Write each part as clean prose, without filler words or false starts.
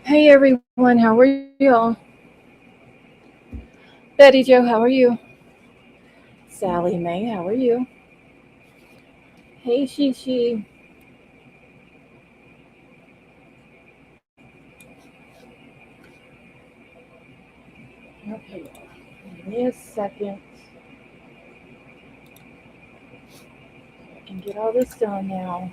Hey everyone, how are y'all? Betty Joe, how are you? Sally Mae, how are you? Hey Shishi. Okay, give me a second. I can get all this done now.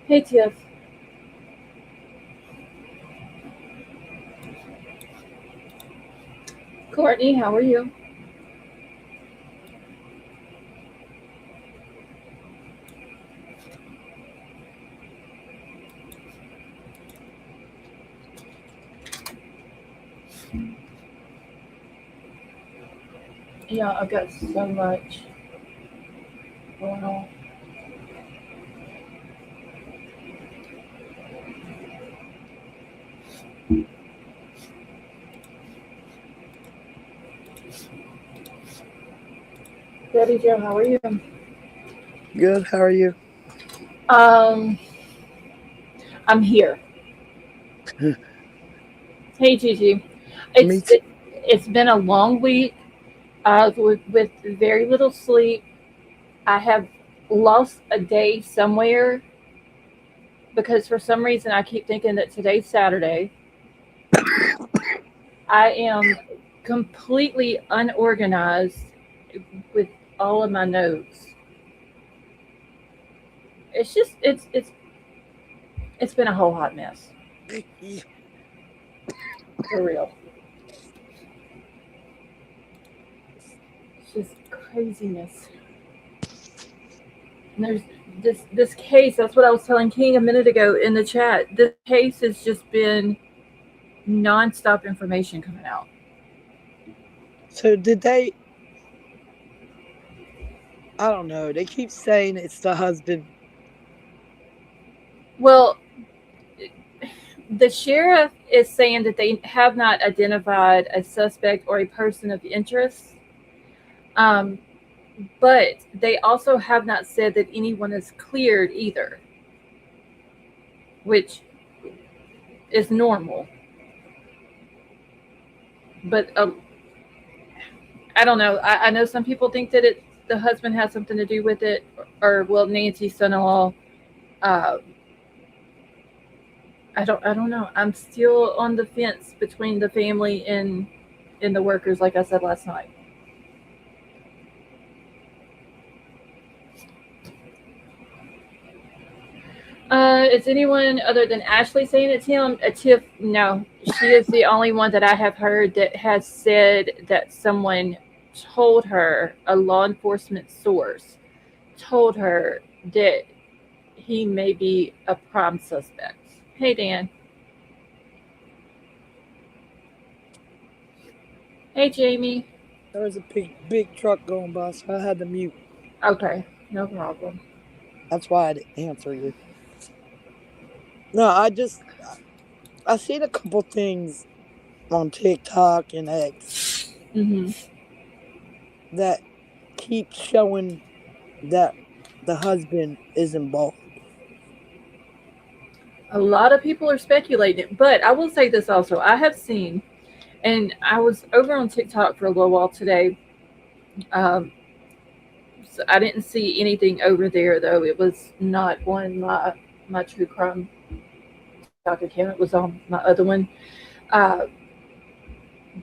Hey Tiff. Courtney, how are you? Yeah, I've got so much going on. Betty Joe, how are you? Good. How are you? Um, I'm here. Hey Gigi. Me It's too. it, it's been a long week with very little sleep. I have lost a day somewhere because for some reason I keep thinking that today's Saturday. I am completely unorganized with all of my notes. It's just it's been a whole hot mess for real. It's just craziness. And there's this case. That's what I was telling King a minute ago in the chat. This case has just been nonstop information coming out. So did they? I don't know. They keep saying it's the husband. Well, the sheriff is saying that they have not identified a suspect or a person of interest, um, but they also have not said that anyone is cleared either, which is normal. But I don't know. I know some people think that the husband has something to do with it, or well, Nancy's son-in-law. Uh, I don't know. I'm still on the fence between the family and the workers, like I said last night. Is anyone other than Ashley saying it's him? Tiff, no. She is the only one that I have heard that has said that someone told her, a law enforcement source told her that he may be a prime suspect. Hey, Dan. Hey, Jamie. There was a big truck going by, so I had to mute. Okay, no problem. That's why I didn't answer you. No, I seen a couple things on TikTok and X Hmm. that keep showing that the husband is involved. A lot of people are speculating, but I will say this also. I have seen, and I was over on TikTok for a little while today. Um, so I didn't see anything over there though. It was not on my true crime TikTok account. It was on my other one. Uh,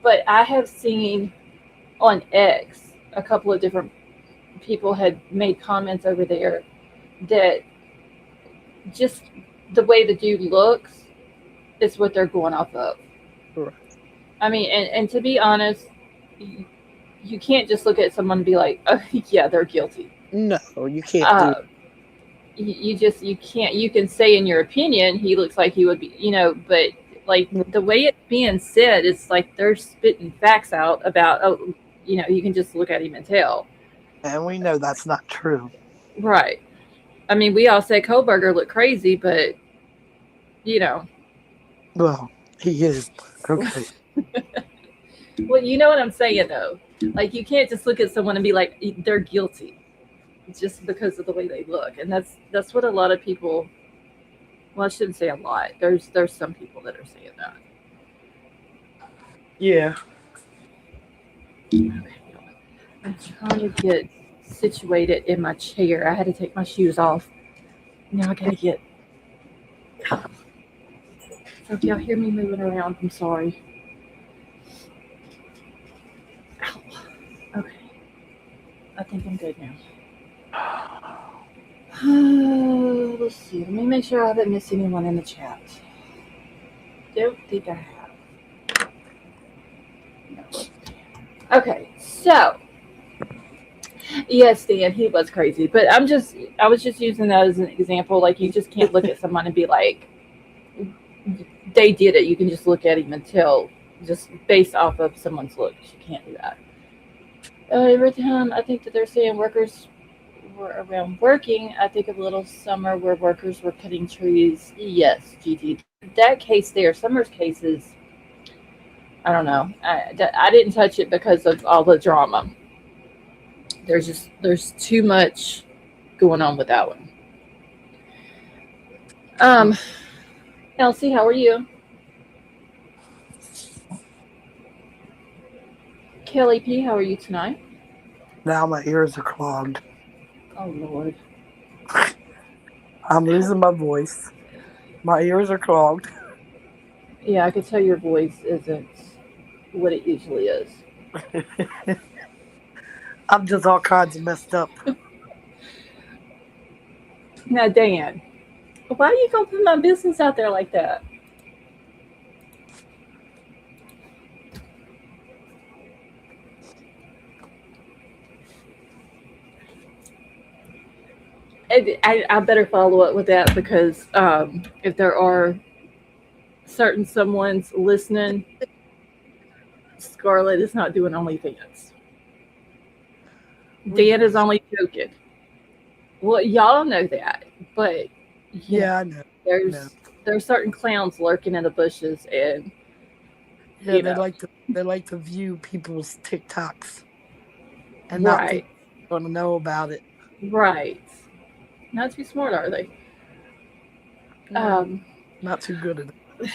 but I have seen on X a couple of different people had made comments over there that just the way the dude looks is what they're going off of. Right. I mean, and to be honest, you can't just look at someone and be like, oh yeah, they're guilty. No, you can't do. Uh, you can't. You can say in your opinion he looks like he would be, but like the way it's being said, it's like they're spitting facts out about, oh, you can just look at him and tell. And we know that's not true. Right. I mean, we all say Kohlberger looked crazy, but you know, Well, he is. Okay. Well, you know what I'm saying, though. Like, you can't just look at someone and be like, they're guilty just because of the way they look, and that's what a lot of people. Well, I shouldn't say a lot. There's some people that are saying that. Yeah. Okay, I'm trying to get situated in my chair. I had to take my shoes off. Now I gotta get. So if y'all hear me moving around, I'm sorry. Ow. Okay, I think I'm good now. Let's see. Let me make sure I haven't missed anyone in the chat. Don't think I have. No. Okay, so yes, Dan, he was crazy, but I was just using that as an example. Like, you just can't look at someone and be like, they did it. You can just look at him and tell, just based off of someone's looks. You can't do that. Every time I think that they're saying workers were around working, I think of Little Summer where workers were cutting trees. Yes, GT. That case there, Summer's cases, I don't know. I didn't touch it because of all the drama. There's too much going on with that one. Um, Elsie, how are you? Kelly P, how are you tonight? Now my ears are clogged. Oh Lord. I'm losing my voice. My ears are clogged. Yeah, I could tell your voice isn't what it usually is. I'm just all kinds of messed up. Now, Dan, why are you gonna put my business out there like that? And I better follow up with that because if there are certain someone's listening, Scarlett is not doing OnlyFans. Dan is only joking. Well, y'all know that, but you know, Yeah, I know. No. there's certain clowns lurking in the bushes, and Yeah, you know, they like to view people's TikToks and not think right, they're gonna know about it. right. Not too smart, are they? Yeah, Um, not too good at it.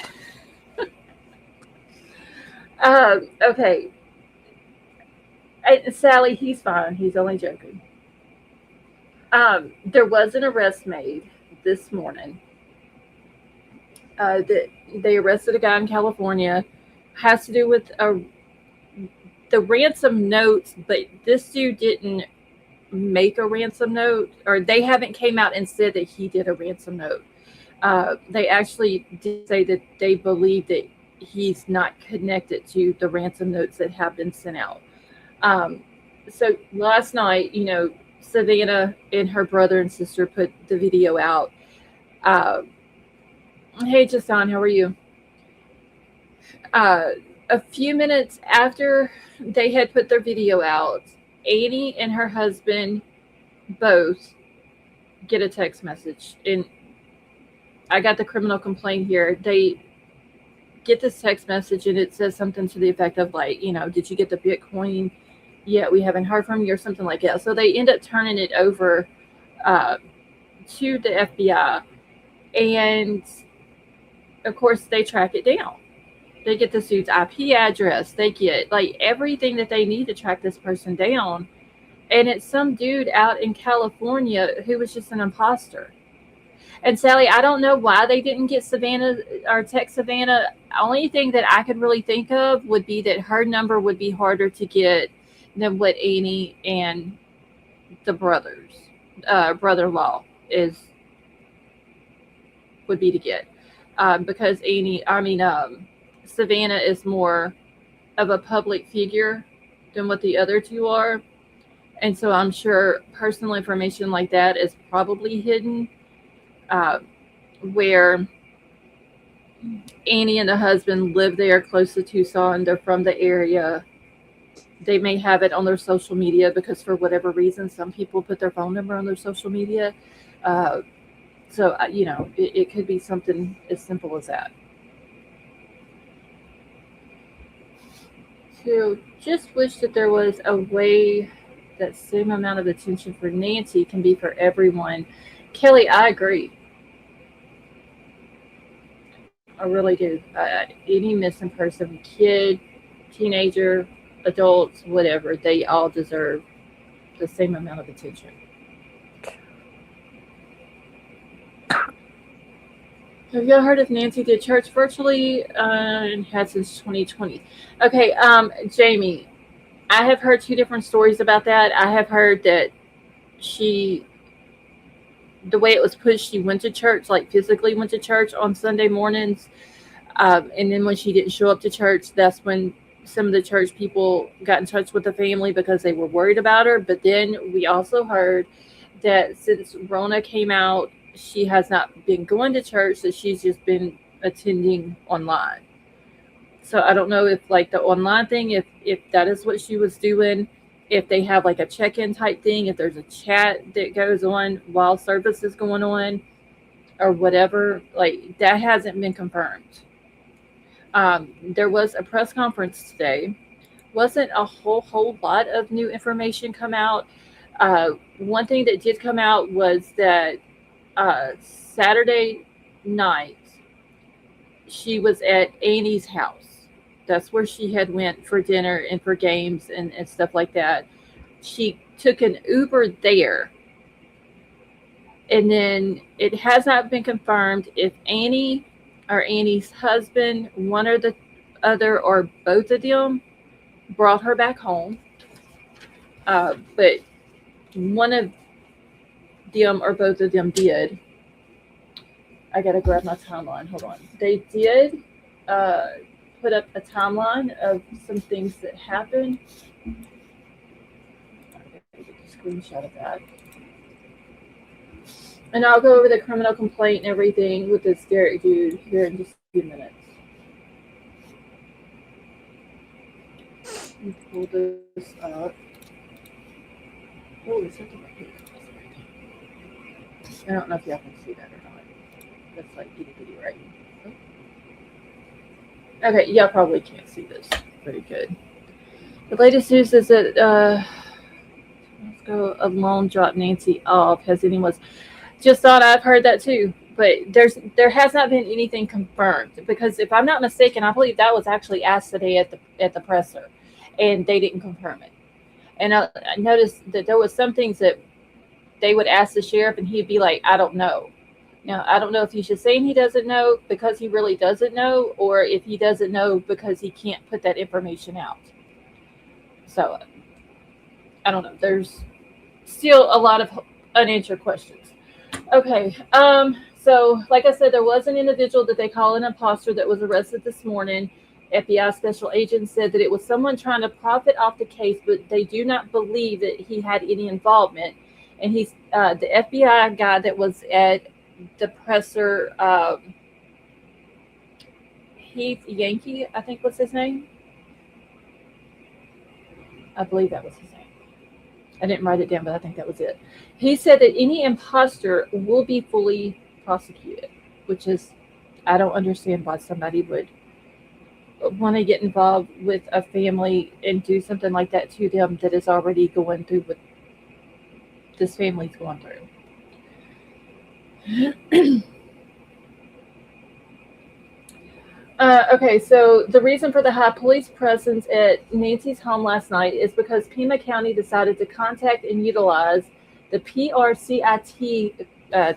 okay. Sally, he's fine. He's only joking. There was an arrest made this morning. That they arrested a guy in California. Has to do with the ransom notes, but this dude didn't make a ransom note, or they haven't came out and said that he did a ransom note. They actually did say that they believe that he's not connected to the ransom notes that have been sent out. Um, so last night, Savannah and her brother and sister put the video out. Uh, hey, Jason, how are you? Uh, a few minutes after they had put their video out, Annie and her husband both get a text message. And I got the criminal complaint here. They get this text message and it says something to the effect of, like, did you get the Bitcoin? Yeah, we haven't heard from you, or something like that. So they end up turning it over uh, to the FBI. And of course, they track it down. They get this dude's IP address. They get like everything that they need to track this person down. And it's some dude out in California who was just an imposter. And Sally, I don't know why they didn't get Savannah or text Savannah. Only thing that I could really think of would be that her number would be harder to get than what Annie and the brother-in-law is would be to get, because Savannah is more of a public figure than what the other two are, and so I'm sure personal information like that is probably hidden. Uh, where Annie and the husband live there close to Tucson, they're from the area. They may have it on their social media because for whatever reason, some people put their phone number on their social media. Uh, so it could be something as simple as that. So just wish that there was a way that same amount of attention for Nancy can be for everyone. Kelly, I agree. I really do. Any missing person, kid, teenager, adults, whatever, they all deserve the same amount of attention. Have y'all heard if Nancy did church virtually and had since 2020? Okay, Jamie, I have heard two different stories about that. I have heard that she, the way it was pushed, she went to church, like physically went to church on Sunday mornings. And then when she didn't show up to church, that's when some of the church people got in touch with the family because they were worried about her. But then we also heard that since Rona came out, she has not been going to church, that she's just been attending online. So I don't know if like the online thing, if that is what she was doing, if they have like a check-in type thing, if there's a chat that goes on while service is going on or whatever, like that hasn't been confirmed. There was a press conference today. Wasn't a whole lot of new information come out. One thing that did come out was that Saturday night she was at Annie's house. That's where she had went for dinner and for games and stuff like that. She took an Uber there, and then it has not been confirmed if Annie or Annie's husband, one or the other, or both of them, brought her back home. But one of them or both of them did. I gotta grab my timeline. Hold on. They did uh, put up a timeline of some things that happened. I gotta get a screenshot of that. And I'll go over the criminal complaint and everything with this Derek dude here in just a few minutes. Let me pull this up. Oh, is that the right? I don't know if y'all can see that or not. That's like itty bitty writing. Oh. Okay, y'all probably can't see this very good. The latest news is that let's go alone drop Nancy off. Has anyone just thought I've heard that too? But there has not been anything confirmed because if I'm not mistaken, I believe that was actually asked today at the presser, and they didn't confirm it. And I noticed that there was some things that they would ask the sheriff, and he'd be like, "I don't know." Now, I don't know if he's just saying he doesn't know because he really doesn't know, or if he doesn't know because he can't put that information out. So I don't know. There's still a lot of unanswered questions. Okay. So like I said, there was an individual that they call an imposter that was arrested this morning. FBI special agents said that it was someone trying to profit off the case, but they do not believe that he had any involvement. And he's the FBI guy that was at the presser, Heath Yankee, I think was his name. I believe that was his name. I didn't write it down, but I think that was it. He said that any imposter will be fully prosecuted, which is, I don't understand why somebody would want to get involved with a family and do something like that to them that is already going through what this family's going through. Okay, so the reason for the high police presence at Nancy's home last night is because Pima County decided to contact and utilize the PRCIT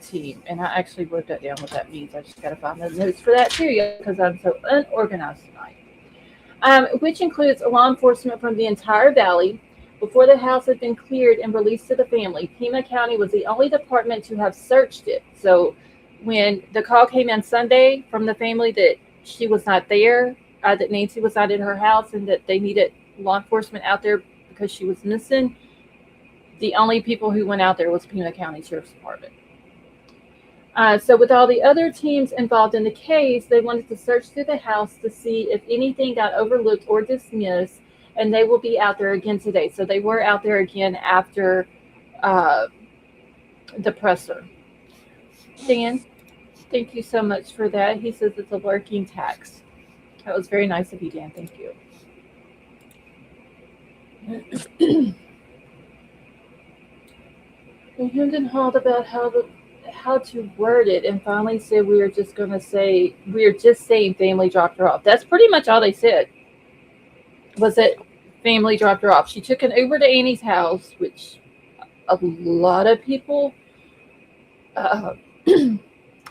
team. And I actually wrote that down what that means. I just got to find the notes for that too, because I'm so unorganized tonight. Which includes law enforcement from the entire valley. Before the house had been cleared and released to the family, Pima County was the only department to have searched it. So when the call came in Sunday from the family that she was not there, that Nancy was not in her house, and that they needed law enforcement out there because she was missing, the only people who went out there was Pima County Sheriff's Department. So with all the other teams involved in the case, they wanted to search through the house to see if anything got overlooked or dismissed, and they will be out there again today. So they were out there again after the presser. Dan, thank you so much for that. He says it's a working tax. That was very nice of you, Dan. Thank you. We hemmed and hawed about how to word it, and finally said we are just saying family dropped her off. That's pretty much all they said. Was that family dropped her off? She took an Uber to Annie's house, which a lot of people uh,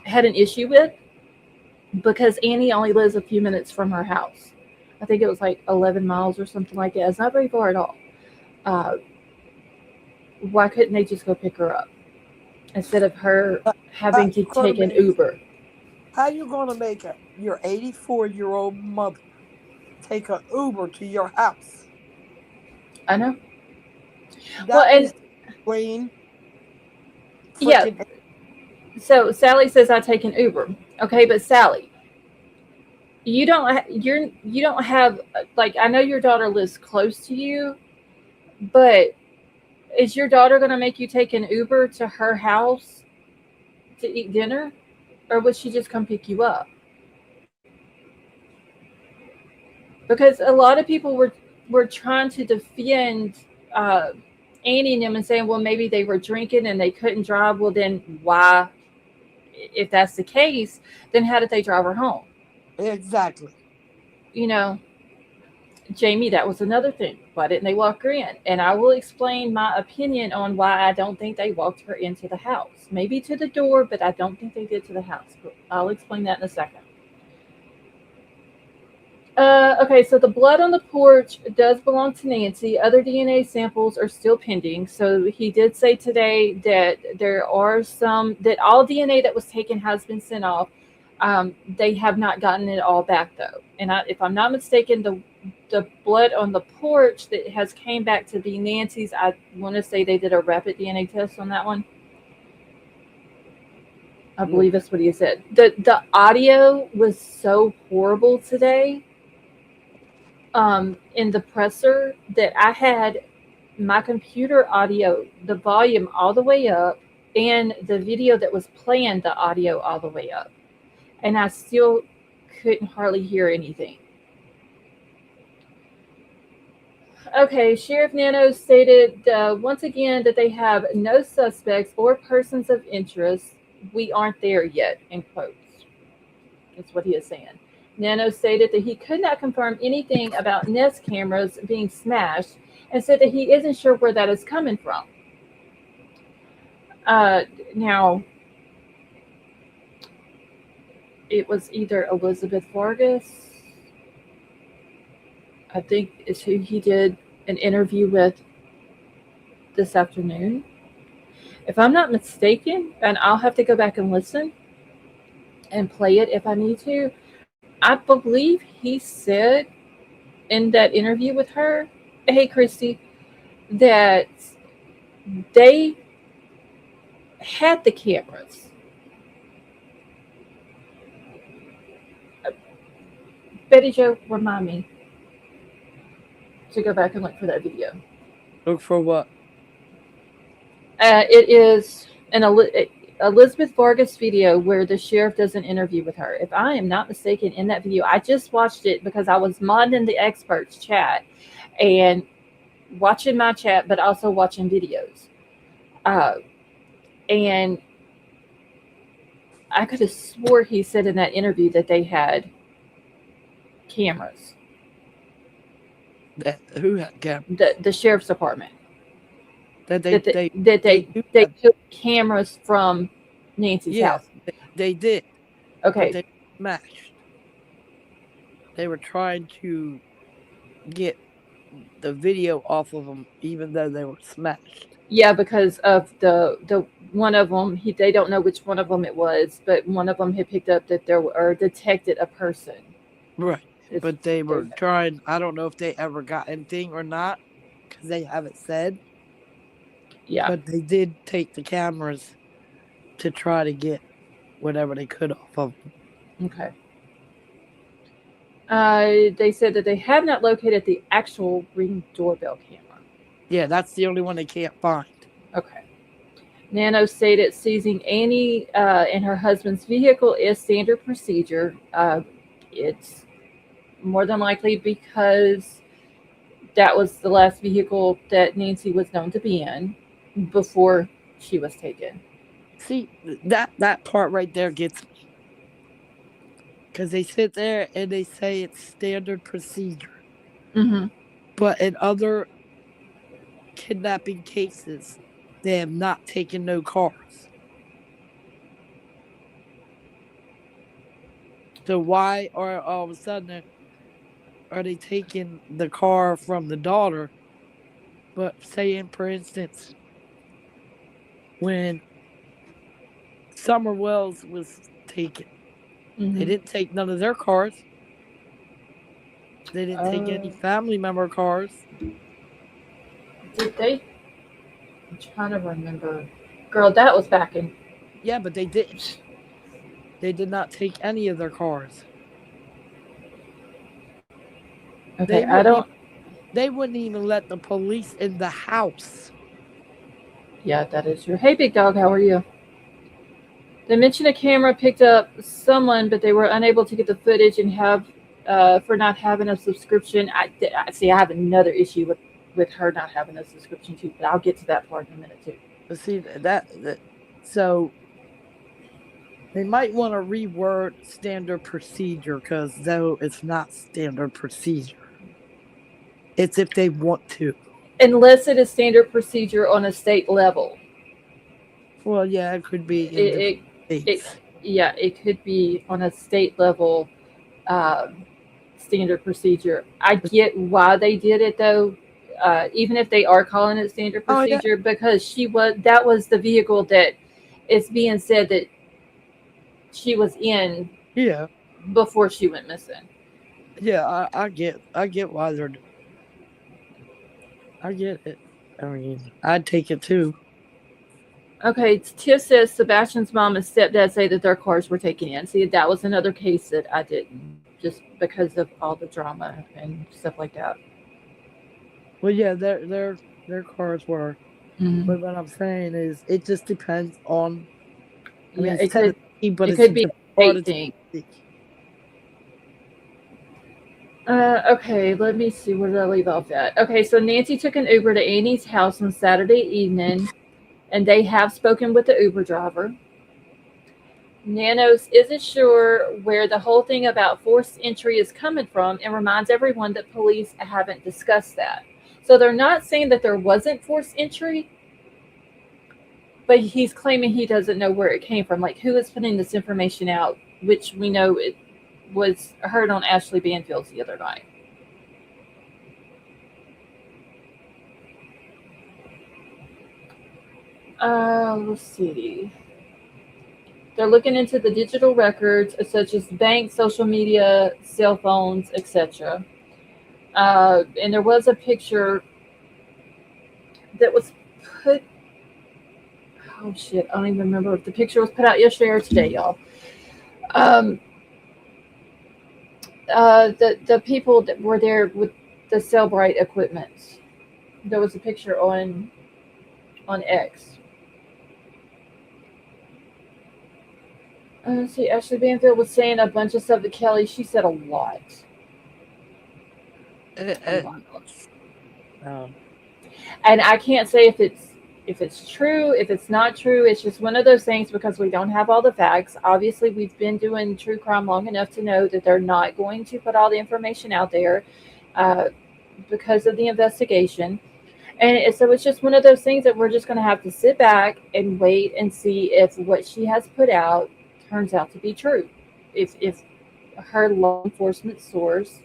had an issue with because Annie only lives a few minutes from her house. I think it was like 11 miles or something like that. It's not very far at all. Uh, why couldn't they just go pick her up instead of her How having to you gonna take an make Uber? your 84-year-old mother take an Uber to your house? I know. Well, That and is plain yeah, freaking. so Sally says I take an Uber. Okay, but Sally, you don't have like I know your daughter lives close to you, but is your daughter going to make you take an Uber to her house to eat dinner, or would she just come pick you up? Because a lot of people were trying to defend uh, Annie and them and saying, well, maybe they were drinking and they couldn't drive. Well, then why, if that's the case, then how did they drive her home? Exactly. You know, Jamie, that was another thing. Why didn't they walk her in? And I will explain my opinion on why I don't think they walked her into the house. Maybe to the door, but I don't think they did to the house. But I'll explain that in a second. Okay, so the blood on the porch does belong to Nancy. Other DNA samples are still pending. So he did say today that there are some, that all DNA that was taken has been sent off. They have not gotten it all back though. And if I'm not mistaken, the blood on the porch that has came back to be Nancy's, I want to say they did a rapid DNA test on that one. I Mm. believe that's what he said. The audio was so horrible today in the presser that I had my computer audio, the volume all the way up, and the video that was playing the audio all the way up. And I still couldn't hardly hear anything. Okay, Sheriff Nano stated once again that they have no suspects or persons of interest. We aren't there yet, in quotes. That's what he is saying. Nano stated that he could not confirm anything about Nest cameras being smashed and said that he isn't sure where that is coming from. Uh, Now, it was either Elizabeth Vargas, I think is who he did an interview with this afternoon. If I'm not mistaken, and I'll have to go back and listen and play it if I need to, I believe he said in that interview with her, hey, Christy, that they had the cameras. Betty Joe, remind me to go back and look for that video. Look for what? It is an Elizabeth Vargas video where the sheriff does an interview with her. If I am not mistaken, in that video, I just watched it because I was modding the experts chat and watching my chat, but also watching videos. Uh, and I could have swore he said in that interview that they had cameras. Who had cameras? The sheriff's department That that do they have. took cameras from Nancy's Yeah, house. they did, but Okay, they smashed. They were trying to get the video off of them, even though they were smashed. yeah, because of the one of them, they don't know which one of them it was, but one of them had picked up that there were or detected a person. Right. It's, But they they, were trying. I don't know if they ever got anything or not, because they haven't said. yeah, But they did take the cameras to try to get whatever they could off of them. okay. They said that they have not located the actual Ring doorbell camera. Yeah, that's the only one they can't find. Okay. Nano stated seizing Annie and her husband's vehicle is standard procedure. It's more than likely because that was the last vehicle that Nancy was known to be in before she was taken. See, that part right there gets me. Because they sit there and they say it's standard procedure. Mm-hmm. But in other kidnapping cases, they have not taken no cars. So why are all of a sudden are they taking the car from the daughter? But saying, for instance, when Summer Wells was taken, they Mm-hmm. didn't take none of their cars. They didn't take any family member cars. Did they? I'm trying to remember. Girl, that was back in. Yeah, but they didn't. They did not take any of their cars. Okay, They I wouldn't don't. even, they wouldn't even let the police in the house. Yeah, that is true. Hey, big dog, how are you? They mentioned a camera picked up someone, but they were unable to get the footage and have for not having a subscription. I see. I have another issue with her not having a subscription too, but I'll get to that part in a minute too. But see that so they might want to reword standard procedure because though it's not standard procedure, it's if they want to. Unless it is standard procedure on a state level, Well, yeah, it could be in different it it states. yeah, it could be on a state level um, standard procedure. I get why they did it though, even if they are calling it standard Oh yeah, procedure, because that was the vehicle that it's being said that she was in yeah, before she went missing. yeah. I get why they're. I get it. I mean, I'd take it too. Okay, Tiff says Sebastian's mom and stepdad say that their cars were taken in. See, that was another case that I didn't, just because of all the drama and stuff like that. Well, yeah, their cars were. Mm-hmm. But what I'm saying is, it just depends on. I mean, Yeah, it's Tennessee, but it it's a could be different a part state of thing. Tennessee. Okay, let me see. Where did I leave off at? Okay, so Nancy took an Uber to Annie's house on Saturday evening, and they have spoken with the Uber driver. Nanos isn't sure where the whole thing about forced entry is coming from and reminds everyone that police haven't discussed that. So they're not saying that there wasn't forced entry, but he's claiming he doesn't know where it came from. Like, who is putting this information out, which we know it was heard on Ashley Banfield's the other night. Let's see. They're looking into the digital records, such as banks, social media, cell phones, etc. And there was a picture that was put. Oh shit! I don't even remember if the picture was put out yesterday or today, y'all. Um, the people that were there with the Cellbrite equipment. There was a picture on X. See, Ashley Banfield was saying a bunch of stuff to Kelly. She said a lot. Uh, A uh, lot. um, And I can't say if it's true, if it's not true. It's just one of those things because we don't have all the facts. Obviously, we've been doing true crime long enough to know that they're not going to put all the information out there uh, because of the investigation. And so it's just one of those things that we're just going to have to sit back and wait and see if what she has put out turns out to be true. If her law enforcement source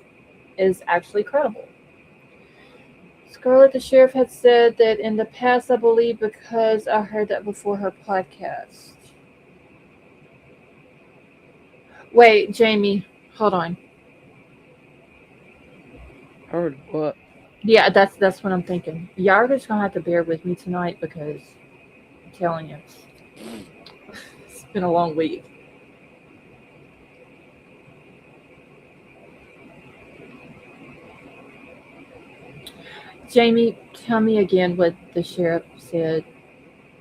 is actually credible. Scarlett, the sheriff, had said that in the past, I believe, because I heard that before her podcast. Wait, Jamie, hold on. heard what? Yeah, that's what I'm thinking. Y'all are just gonna have to bear with me tonight because I'm telling you, it's been a long week. Jamie, tell me again what the sheriff said.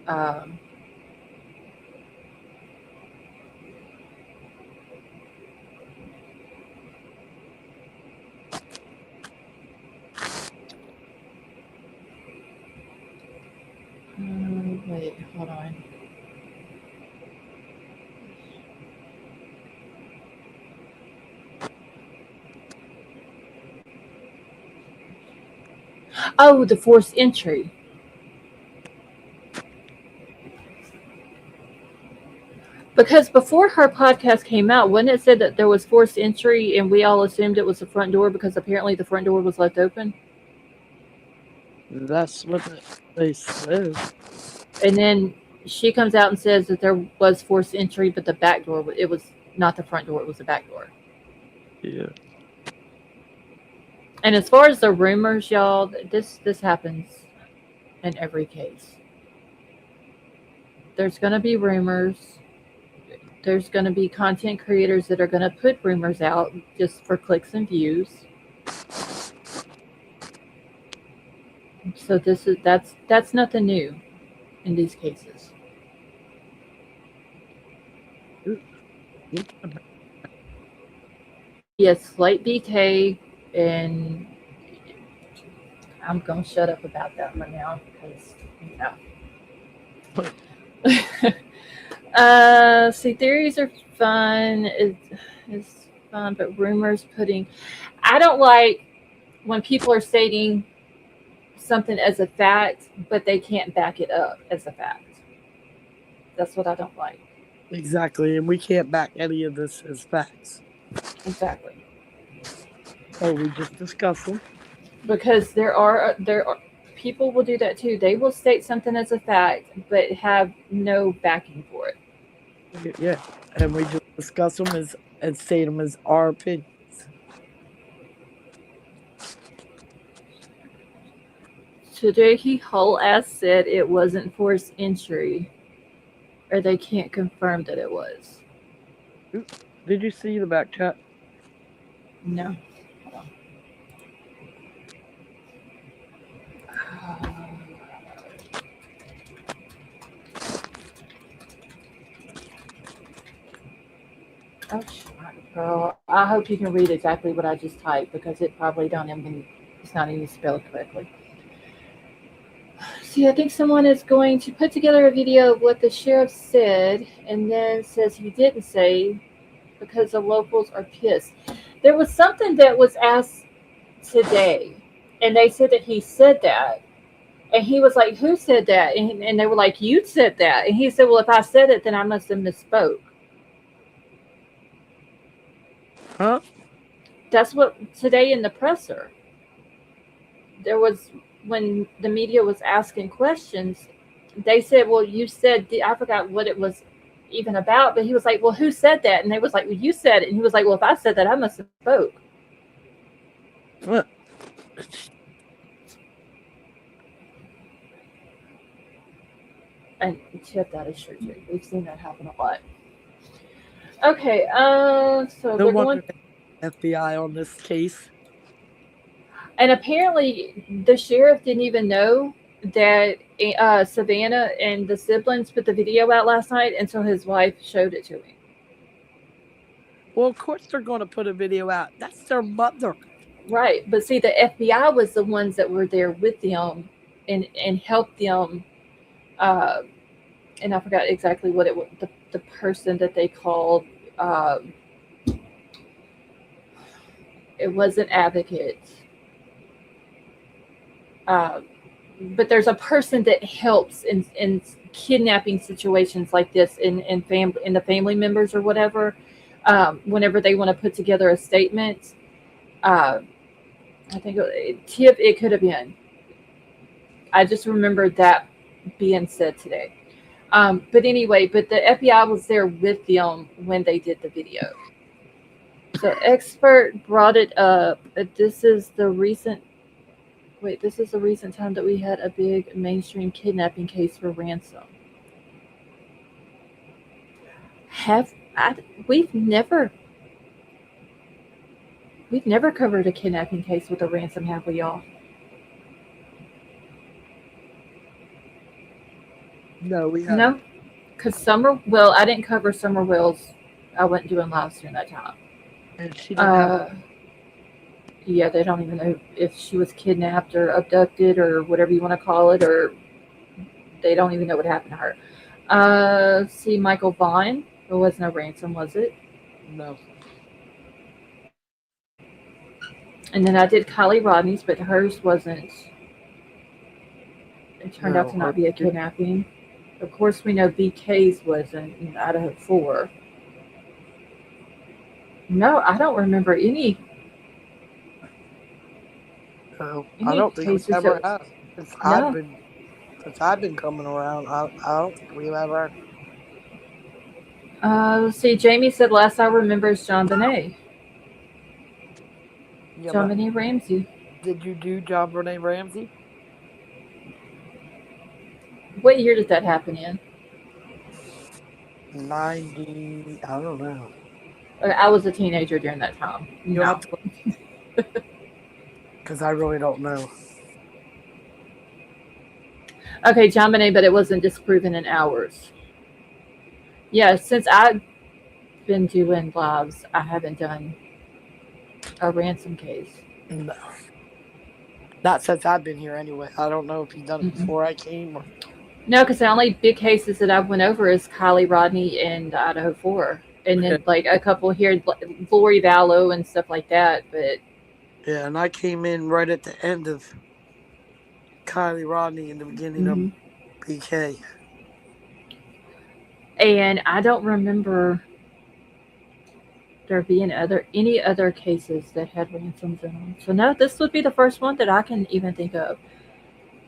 Um, Wait, hold on. Oh, the forced entry. Because before her podcast came out, when it said that there was forced entry and we all assumed it was the front door because apparently the front door was left open? That's what they said. And then she comes out and says that there was forced entry, but the back door, it was not the front door, it was the back door. Yeah. And as far as the rumors, y'all, this happens in every case. There's going to be rumors. There's going to be content creators that are going to put rumors out just for clicks and views. So that's nothing new in these cases. Yes, slight BK, and I'm gonna shut up about that one now because see, theories are fun. It's fun, but rumors putting. I don't like when people are stating something as a fact, but they can't back it up as a fact. That's what I don't like. Exactly, and we can't back any of this as facts. Exactly. So we just discuss them. Because there are people will do that too. They will state something as a fact, but have no backing for it. Yeah, and we just discuss them and state them as our opinions. Today he whole ass said it wasn't forced entry, or they can't confirm that it was. Did you see the back chat? No. Oh, girl. I hope you can read exactly what I just typed because it probably don't even, it's not even spelled correctly. See, I think someone is going to put together a video of what the sheriff said and then says he didn't say because the locals are pissed. There was something that was asked today, and they said that he said that. And he was like, "Who said that?" And they were like, "You said that." And he said, "Well, if I said it, then I must have misspoke." Huh? That's what today in the presser. There was when the media was asking questions, they said, "Well, you said," I forgot what it was even about, but he was like, "Well, who said that?" And they was like, "Well, you said it." And he was like, "Well, if I said that, I must have spoke." What? And Chip, that is true too. We've seen that happen a lot. Okay, so No they're wonder going, FBI on this case. and apparently the sheriff didn't even know that Savannah and the siblings put the video out last night until his wife showed it to him. Well, of course they're going to put a video out. That's their mother. Right, but see, the FBI was the ones that were there with them and helped them. Uh, and I forgot exactly what it was. The person that they called. Um, it was an advocate. Uh, but there's a person that helps in kidnapping situations like this in the family members or whatever. Whenever they want to put together a statement, uh, I think it could have been. I just remembered that being said today. But anyway, but the FBI was there with them when they did the video. So expert brought it up. This is the recent. Wait, this is the recent time that we had a big mainstream kidnapping case for ransom. Have I, we've never covered a kidnapping case with a ransom, have we, y'all? No, we haven't. No, because well, I didn't cover Summer Wells. I wasn't doing lives during that time. And she didn't have. Yeah, they don't even know if she was kidnapped or abducted or whatever you want to call it, or they don't even know what happened to her. See, Michael Vaughn. There was no ransom, was it? No. And then I did Kylie Rodney's, but hers wasn't. It turned out No. to not be a kidnapping. Of course, we know BK's wasn't in Idaho 4. No, I don't remember No. I any don't think we cases ever that. have. No. Since I've been coming around, I don't think we've ever. Let's see. Jamie said last I remember is John Bonet. Yeah, John but Bonet Ramsey. did you do John Benet Ramsey? What year did that happen in? 90. I don't know. I was a teenager during that time. You'll No. have to, because I really don't know. Okay, John Bonet, but it wasn't disproven in hours. Yeah, since I've been doing lives, I haven't done a ransom case. No. Not since I've been here anyway. I don't know if he's done it Mm-mm. before I came or. No, because the only big cases that I've went over is Kylie Rodney and Idaho 4. And Okay. then like a couple here, Lori Vallow and stuff like that. But Yeah, and I came in right at the end of Kylie Rodney and the beginning of mhm. BK. And I don't remember there being any other cases that had ransoms in them. So no, this would be the first one that I can even think of.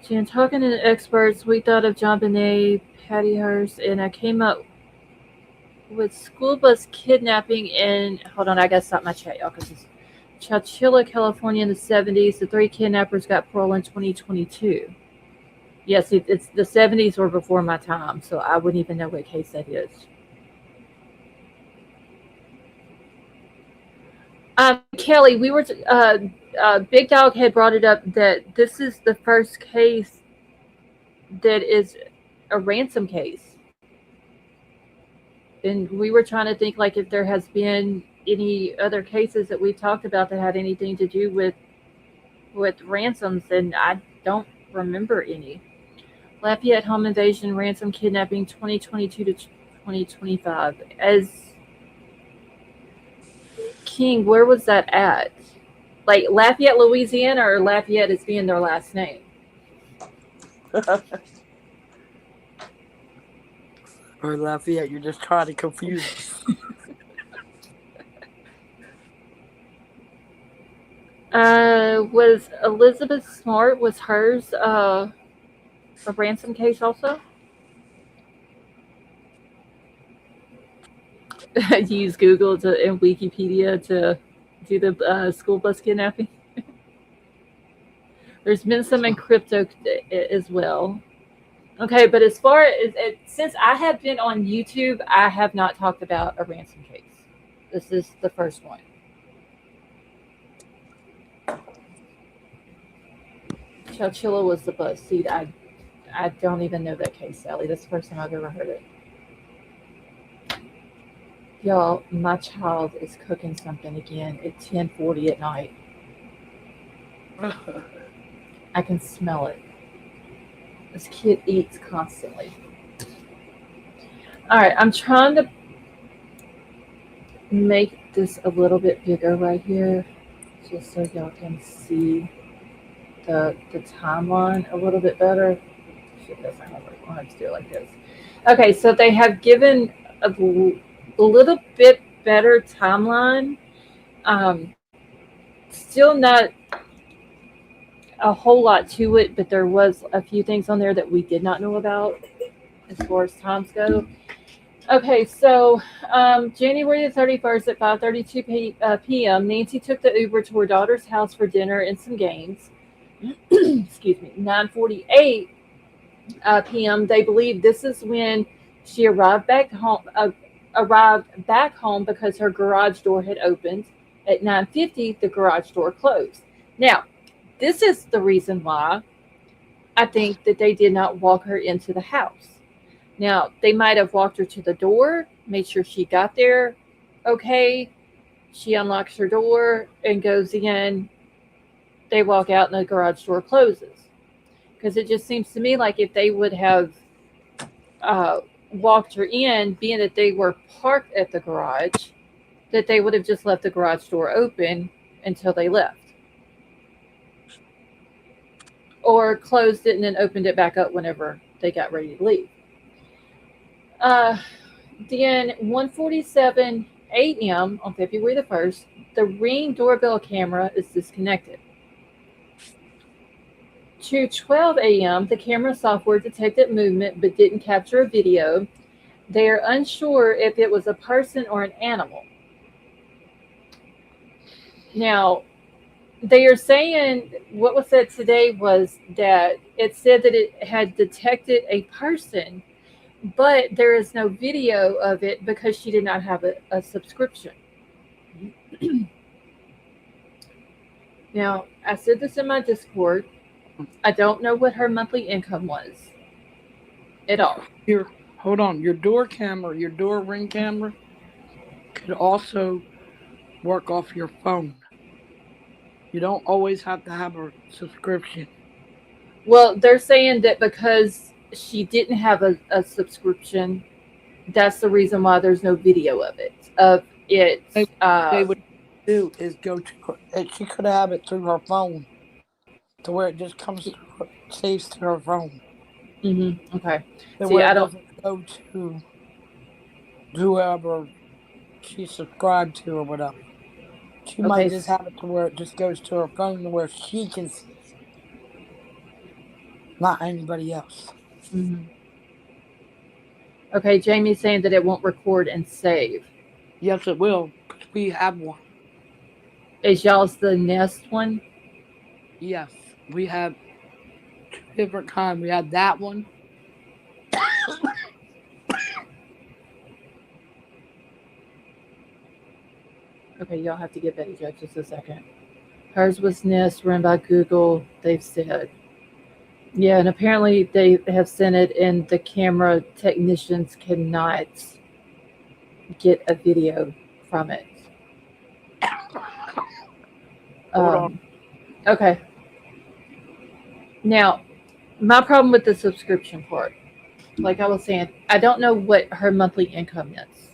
So in talking to the experts, we thought of John Bonet, Patty Hearst, and I came up with school bus kidnapping in. Hold on, I gotta stop my chat, y'all, because it's Chowchilla, California in the 70s. The three kidnappers got parole in 2022. Yes, it's the 70s were before my time, so I wouldn't even know what case that is. Kelly, we were Big Dog had brought it up that this is the first case that is a ransom case, and we were trying to think like if there has been any other cases that we talked about that had anything to do with ransoms, and I don't remember any. Lafayette home invasion, ransom kidnapping, 2022 to 2025. As King, where was that at? Like Lafayette, Louisiana, or Lafayette as being their last name? Or Lafayette, you're just trying to confuse us. Was Elizabeth Smart, was hers a ransom case also? Use Google and Wikipedia to do the school bus kidnapping. There's been some in crypto as well. Okay, but as far as since I have been on YouTube, I have not talked about a ransom case. This is the first one. Chowchilla was the bus seat. I don't even know that case, Sally. That's the first time I've ever heard it. Y'all, my child is cooking something again at 10:40 at night. I can smell it. This kid eats constantly. All right, I'm trying to make this a little bit bigger right here, just so y'all can see the timeline a little bit better. Shit, that's not gonna work. I'll have to do it like this. Okay, so they have given a little bit better timeline. Um, Still not a whole lot to it, but there was a few things on there that we did not know about as far as times go. Okay, so January the 31st at 5:32 p.m., Nancy took the Uber to her daughter's house for dinner and some games. Excuse me. 9:48 p.m. They believe this is when she arrived back home. Arrived back home because her garage door had opened. At 9:50, the garage door closed. Now, this is the reason why I think that they did not walk her into the house. Now, they might have walked her to the door, made sure she got there okay. She unlocks her door and goes in. They walk out, and the garage door closes. Because it just seems to me like if they would have uh, walked her in, being that they were parked at the garage, that they would have just left the garage door open until they left, or closed it and then opened it back up whenever they got ready to leave. Uh, then 1:47 a.m. on February the 1st, the Ring doorbell camera is disconnected. 2:12 a.m., the camera software detected movement but didn't capture a video. They are unsure if it was a person or an animal. Now, they are saying what was said today was that it said that it had detected a person, but there is no video of it because she did not have a subscription. Now, I said this in my Discord. I don't know what her monthly income was at all. Here, hold on. Your door camera, your door ring camera, could also work off your phone. You don't always have to have a subscription. Well, they're saying that because she didn't have a subscription, that's the reason why there's no video of it. Of it. They, they would do is go to her. She could have it through her phone to where it just comes to her, saves to her phone. Okay. To See, where I it don't. doesn't go to whoever she's subscribed to or whatever. She might Okay. just have it to where it just goes to her phone to where she can see it, not anybody else. Mhm. Okay. Jamie's saying that it won't record and save. Yes, it will, because we have one. Is y'all's the Nest one? Yes, we have two different kinds. We have that one. Okay, y'all have to give Betty Joe just a second. Hers was Nest, run by Google. They've said. Yeah, and apparently they have sent it, and the camera technicians cannot get a video from it. Hold on. Um, okay. Now, my problem with the subscription part, like I was saying, I don't know what her monthly income is,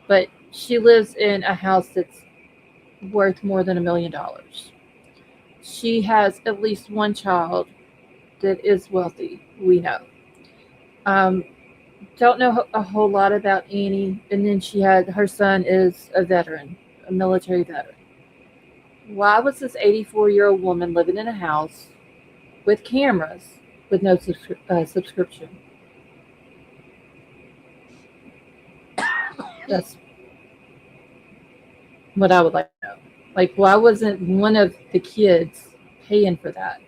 but she lives in a house that's worth more than $1 million. She has at least one child that is wealthy. We know. Um, don't know a whole lot about Annie, and then she had her son is a veteran, a military veteran. Why was this 84-year-old woman living in a house with cameras with no subscription? That's what I would like to know. Like, why wasn't one of the kids paying for that?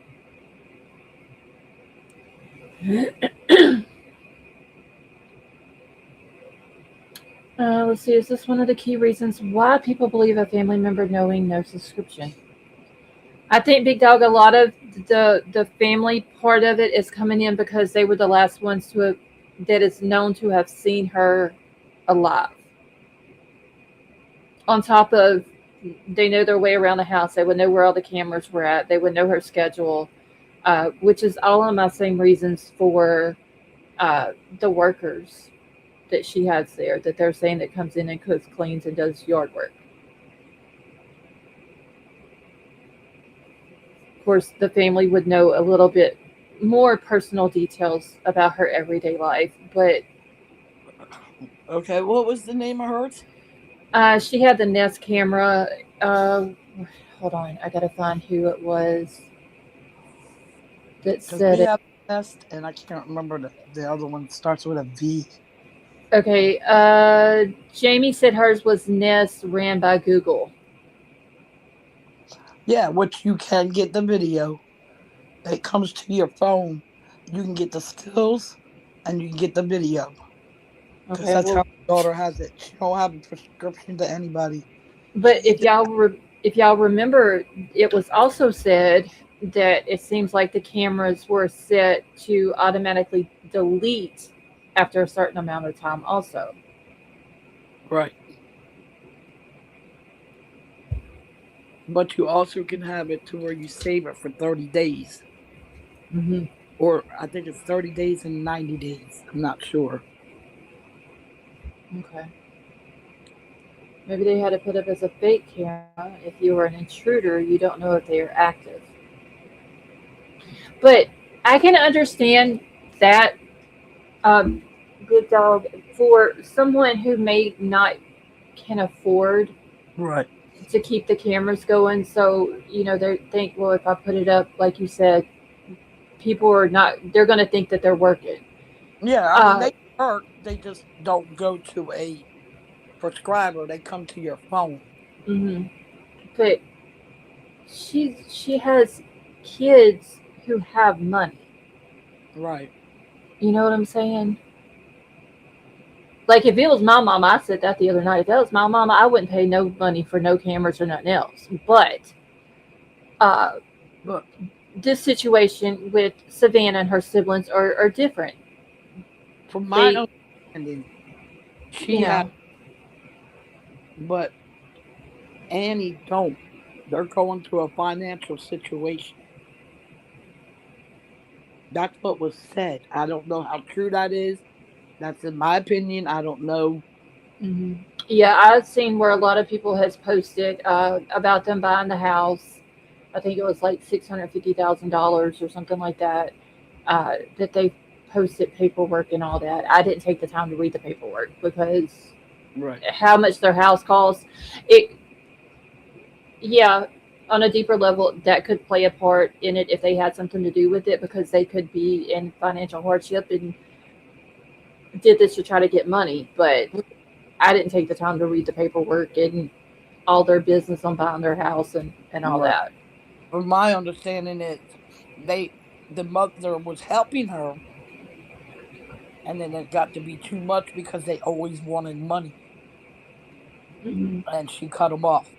Let's see. Is this one of the key reasons why people believe a family member knowing no subscription? I think Big Dog. A lot of the family part of it is coming in because they were the last ones to have that is known to have seen her alive. On top of they know their way around the house. They would know where all the cameras were at. They would know her schedule, which is all of my same reasons for the workers that she has there. That they're saying that comes in and cooks, cleans, and does yard work. Of course, the family would know a little bit more personal details about her everyday life, but Okay, what was the name of hers? she had the Nest camera. Uh, Hold on, I gotta find who it was that Because we said it. have Nest, and I can't remember the other one. Starts with a V. Okay, Jamie said hers was Nest, ran by Google. Yeah, which you can get the video. It comes to your phone. You can get the stills, and you can get the video. Because Okay, that's how well, my daughter has it. She don't have a prescription to anybody. but She just if y'all remember, it was also said that it seems like the cameras were set to automatically delete after a certain amount of time. Also, right. But you also can have it to where you save it for 30 days. Mm-hmm. Or I think it's 30 days and 90 days. I'm not sure. Okay. Maybe they had it put up as a fake camera. If you were an intruder, you don't know if they are active. But I can understand that, um, good dog, for someone who may not can afford Right. to keep the cameras going. So, they think, well, if I put it up, like you said, people are not, they're going to think that they're working. Yeah, I mean, Uh, they work, they just don't go to a prescriber, they come to your phone. hmm But she has kids who have money. Right. You know what I'm saying? Like if it was my mama, I said that the other night. If that was my mama, I wouldn't pay no money for no cameras or nothing else. But uh, But this situation with Savannah and her siblings are different. from my They, understanding, you she had, know, but Annie don't. They're going through a financial situation. That's what was said. I don't know how true that is. That's in my opinion. I don't know. hmm yeah, I've seen where a lot of people has posted about them buying the house. I think it was like $650,000 or something like that. That they posted paperwork and all that. I didn't take the time to read the paperwork because Right. how much their house costs. It, yeah, on a deeper level, that could play a part in it if they had something to do with it because they could be in financial hardship and did this to try to get money. But I didn't take the time to read the paperwork and all their business on buying their house and all Right. that. From my understanding, is they the mother was helping her, and then it got to be too much because they always wanted money, Mhm. and she cut them off.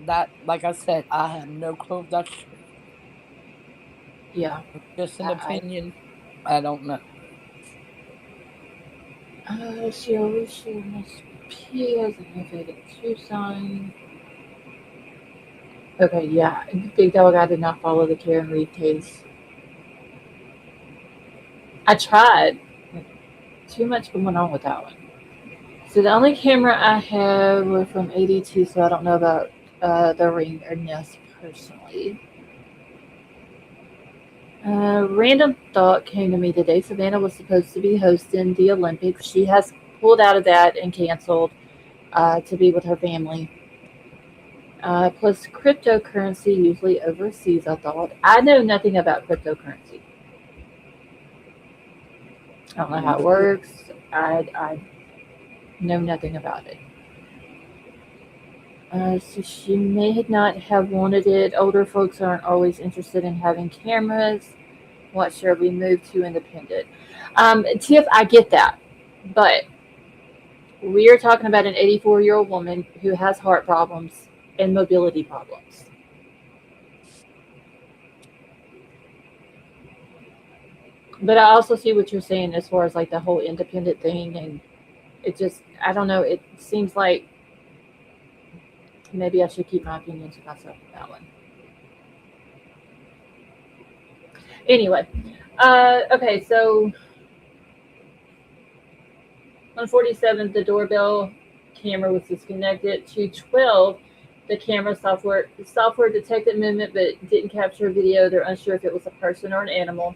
That, like I said, I have no clue if that's true. Yeah, Just an I, opinion. I don't know. she always showed Miss P as an innovative Tucson. Okay, yeah, Big Dog, I did not follow the Karen Reed case. I tried. Too much going on with that one. So the only camera I have were from 82, so I don't know about the Ring or Nest personally. Random thought came to me today. Savannah was supposed to be hosting the Olympics. She has pulled out of that and canceled to be with her family. Plus, cryptocurrency usually overseas, I thought. I know nothing about cryptocurrency. I don't know how it works. I know nothing about it. So she may not have wanted it. Older folks aren't always interested in having cameras. What should we move to independent? Tiff, I get that. But we are talking about an 84-year-old woman who has heart problems and mobility problems. But I also see what you're saying as far as like the whole independent thing. And it just, I don't know, it seems like maybe I should keep my opinion to myself on that one. Anyway, okay, so on 47, the doorbell camera was disconnected. 212, the camera software detected movement but didn't capture video. They're unsure if it was a person or an animal.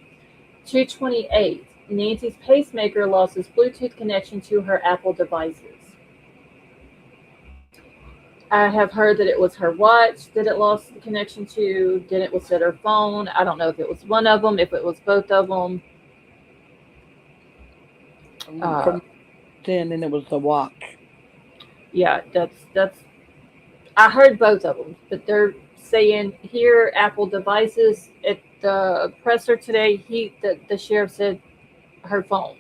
228, Nancy's pacemaker lost its Bluetooth connection to her Apple devices. I have heard that it was her watch that it lost the connection to. Then it was at her phone. I don't know if it was one of them, if it was both of them. Uh, From understanding, it was the watch. yeah, that's I heard both of them, but they're saying here Apple devices at the presser today. The sheriff said her phone,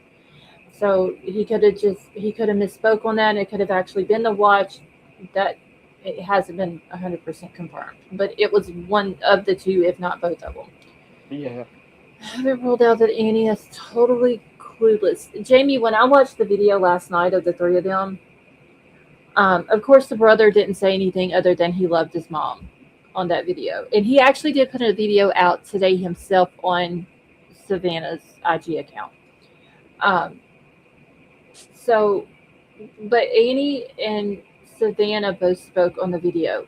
so he could have misspoke on that. And it could have actually been the watch. That it hasn't been 100% confirmed, but it was one of the two, if not both of them. Yeah. I haven't ruled out that Annie is totally clueless. Jamie, when I watched the video last night of the three of them, of course the brother didn't say anything other than he loved his mom. on that video. And he actually did put a video out today himself on Savannah's IG account. Um, so, but Annie and Savannah both spoke on the video.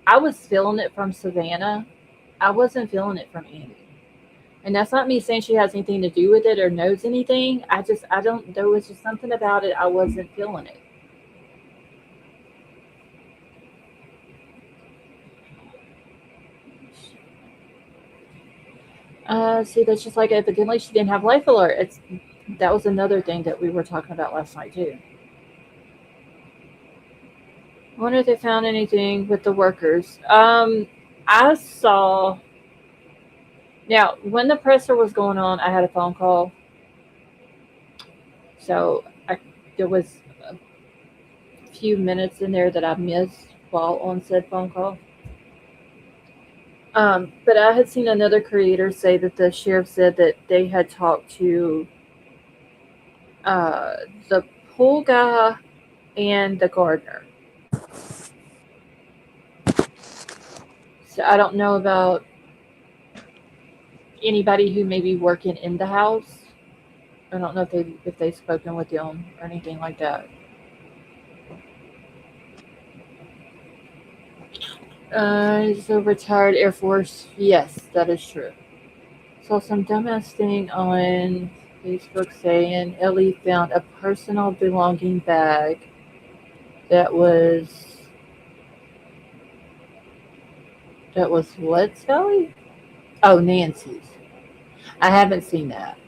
I was feeling it from Savannah. I wasn't feeling it from Annie. And that's not me saying she has anything to do with it or knows anything. I don't, there was just something about it. I wasn't feeling it. See, that's just like evidently she didn't have life alert. That was another thing that we were talking about last night too. I wonder if they found anything with the workers. I saw. Now, when the presser was going on, I had a phone call. So there was a few minutes in there that I missed while on said phone call. But I had seen another creator say that the sheriff said that they had talked to uh, the pool guy and the gardener. So I don't know about anybody who may be working in the house. I don't know if they've spoken with them or anything like that. He's a retired Air Force. Yes, that is true. Saw some dumbass thing on Facebook saying Ellie found a personal belonging bag that was what, Scully? Oh, Nancy's. I haven't seen that.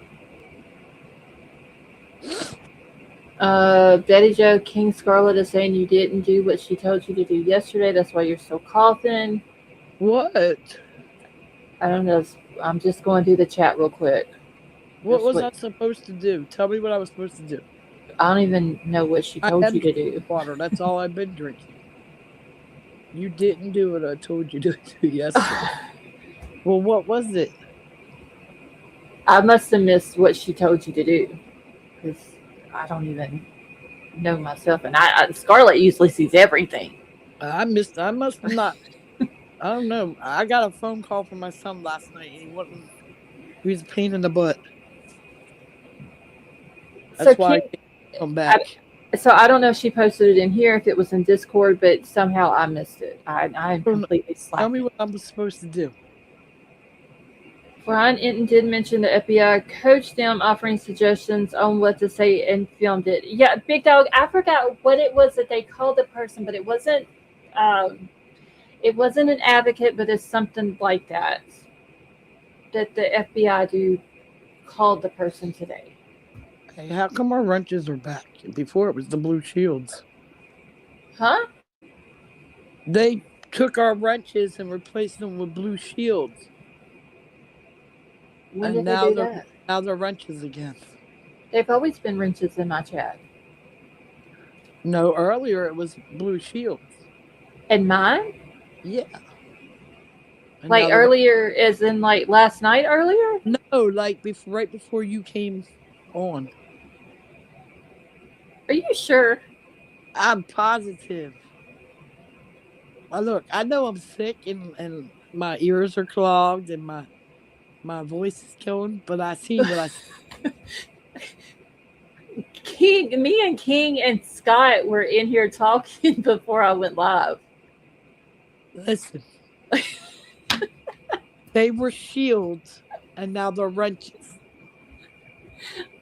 Betty Joe King Scarlet is saying you didn't do what she told you to do yesterday. That's why you're still coughing. What? I don't know. I'm just going through the chat real quick. What was I supposed to do? Tell me what I was supposed to do. I don't even know what she told you to do. Water. That's all I've been drinking. You didn't do what I told you to do yesterday. Well, what was it? I must have missed what she told you to do because I don't even know myself. And Scarlett usually sees everything. I must not. I don't know. I got a phone call from my son last night, and he was a pain in the butt. That's why I can't come back. So I don't know if she posted it in here, if it was in Discord, but somehow I missed it. I completely slacked. Tell me what I'm supposed to do. Brian Enton did mention the FBI coached them, offering suggestions on what to say, and filmed it. Yeah, Big Dog, I forgot what it was that they called the person, but it wasn't an advocate, but it's something like that the FBI do called the person today. Hey, how come our wrenches are back? Before it was the blue shields. Huh? They took our wrenches and replaced them with blue shields. When did they do that? Now they're wrenches again. They've always been wrenches in my chat. No, earlier it was blue shields. And mine? Yeah. And like earlier, as in like last night earlier? No, like right before you came on. Are you sure? I'm positive. Look, I know I'm sick and my ears are clogged and my voice is killing, but I see what I me and King and Scott were in here talking before I went live. Listen. They were shields and now they're wrenches.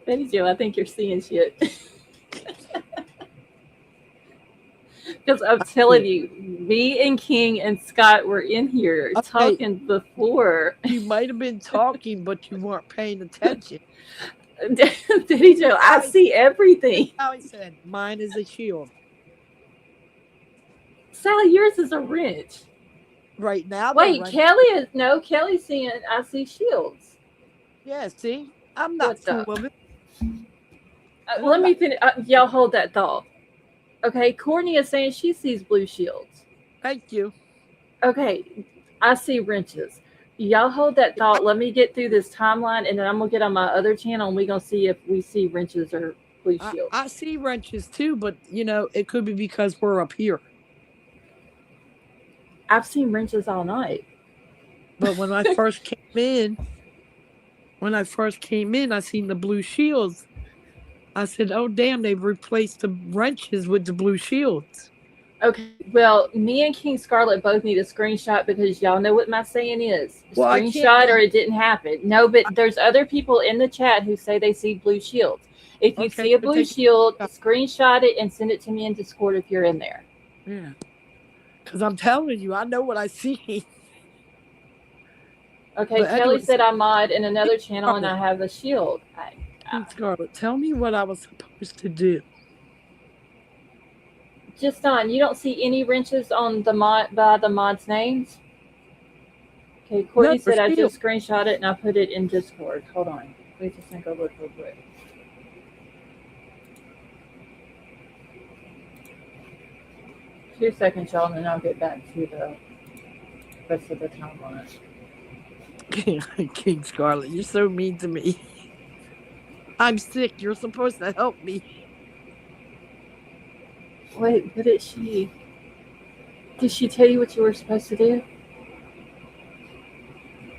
Betty Joe, I think you're seeing shit. Because I'm telling you, me and King and Scott were in here talking before. You might have been talking, but you weren't paying attention. Betty Joe, I see everything. I said, mine is a shield. Sally, yours is a wrench. Right now. Wait, Kelly's seeing, I see shields. Yeah, see? I'm not full of it. Let me finish. Y'all hold that thought. Okay, Courtney is saying she sees blue shields. Thank you. Okay, I see wrenches. Y'all hold that thought. Let me get through this timeline, and then I'm going to get on my other channel, and we're going to see if we see wrenches or blue shields. I see wrenches, too, but, it could be because we're up here. I've seen wrenches all night. But when I first came in, I seen the blue shields. I said, "Oh damn, they've replaced the wrenches with the blue shields." Okay, well, me and King Scarlet both need a screenshot because y'all know what my saying is. Well, I can't Screenshot go. or it didn't happen. No, but there's other people in the chat who say they see blue shields. If you Okay, see a but blue take shield, a screenshot it and send it to me in Discord if you're in there. yeah, because I'm telling you, I know what I see. Okay, But Kelly anyways, said I mod in King another channel and I Scarlet, have a shield. King Scarlet, tell me what I was supposed to do. Just on, you don't see any wrenches on the mod by the mods' names? Okay, No, Courtney they're said I shields. just screenshot it and I put it in Discord. Hold on. Wait just go look real quick. 2 seconds, y'all, and then I'll get back to the rest of the timeline. King Scarlet, you're so mean to me. I'm sick. You're supposed to help me. Wait, what did she? Did she tell you what you were supposed to do?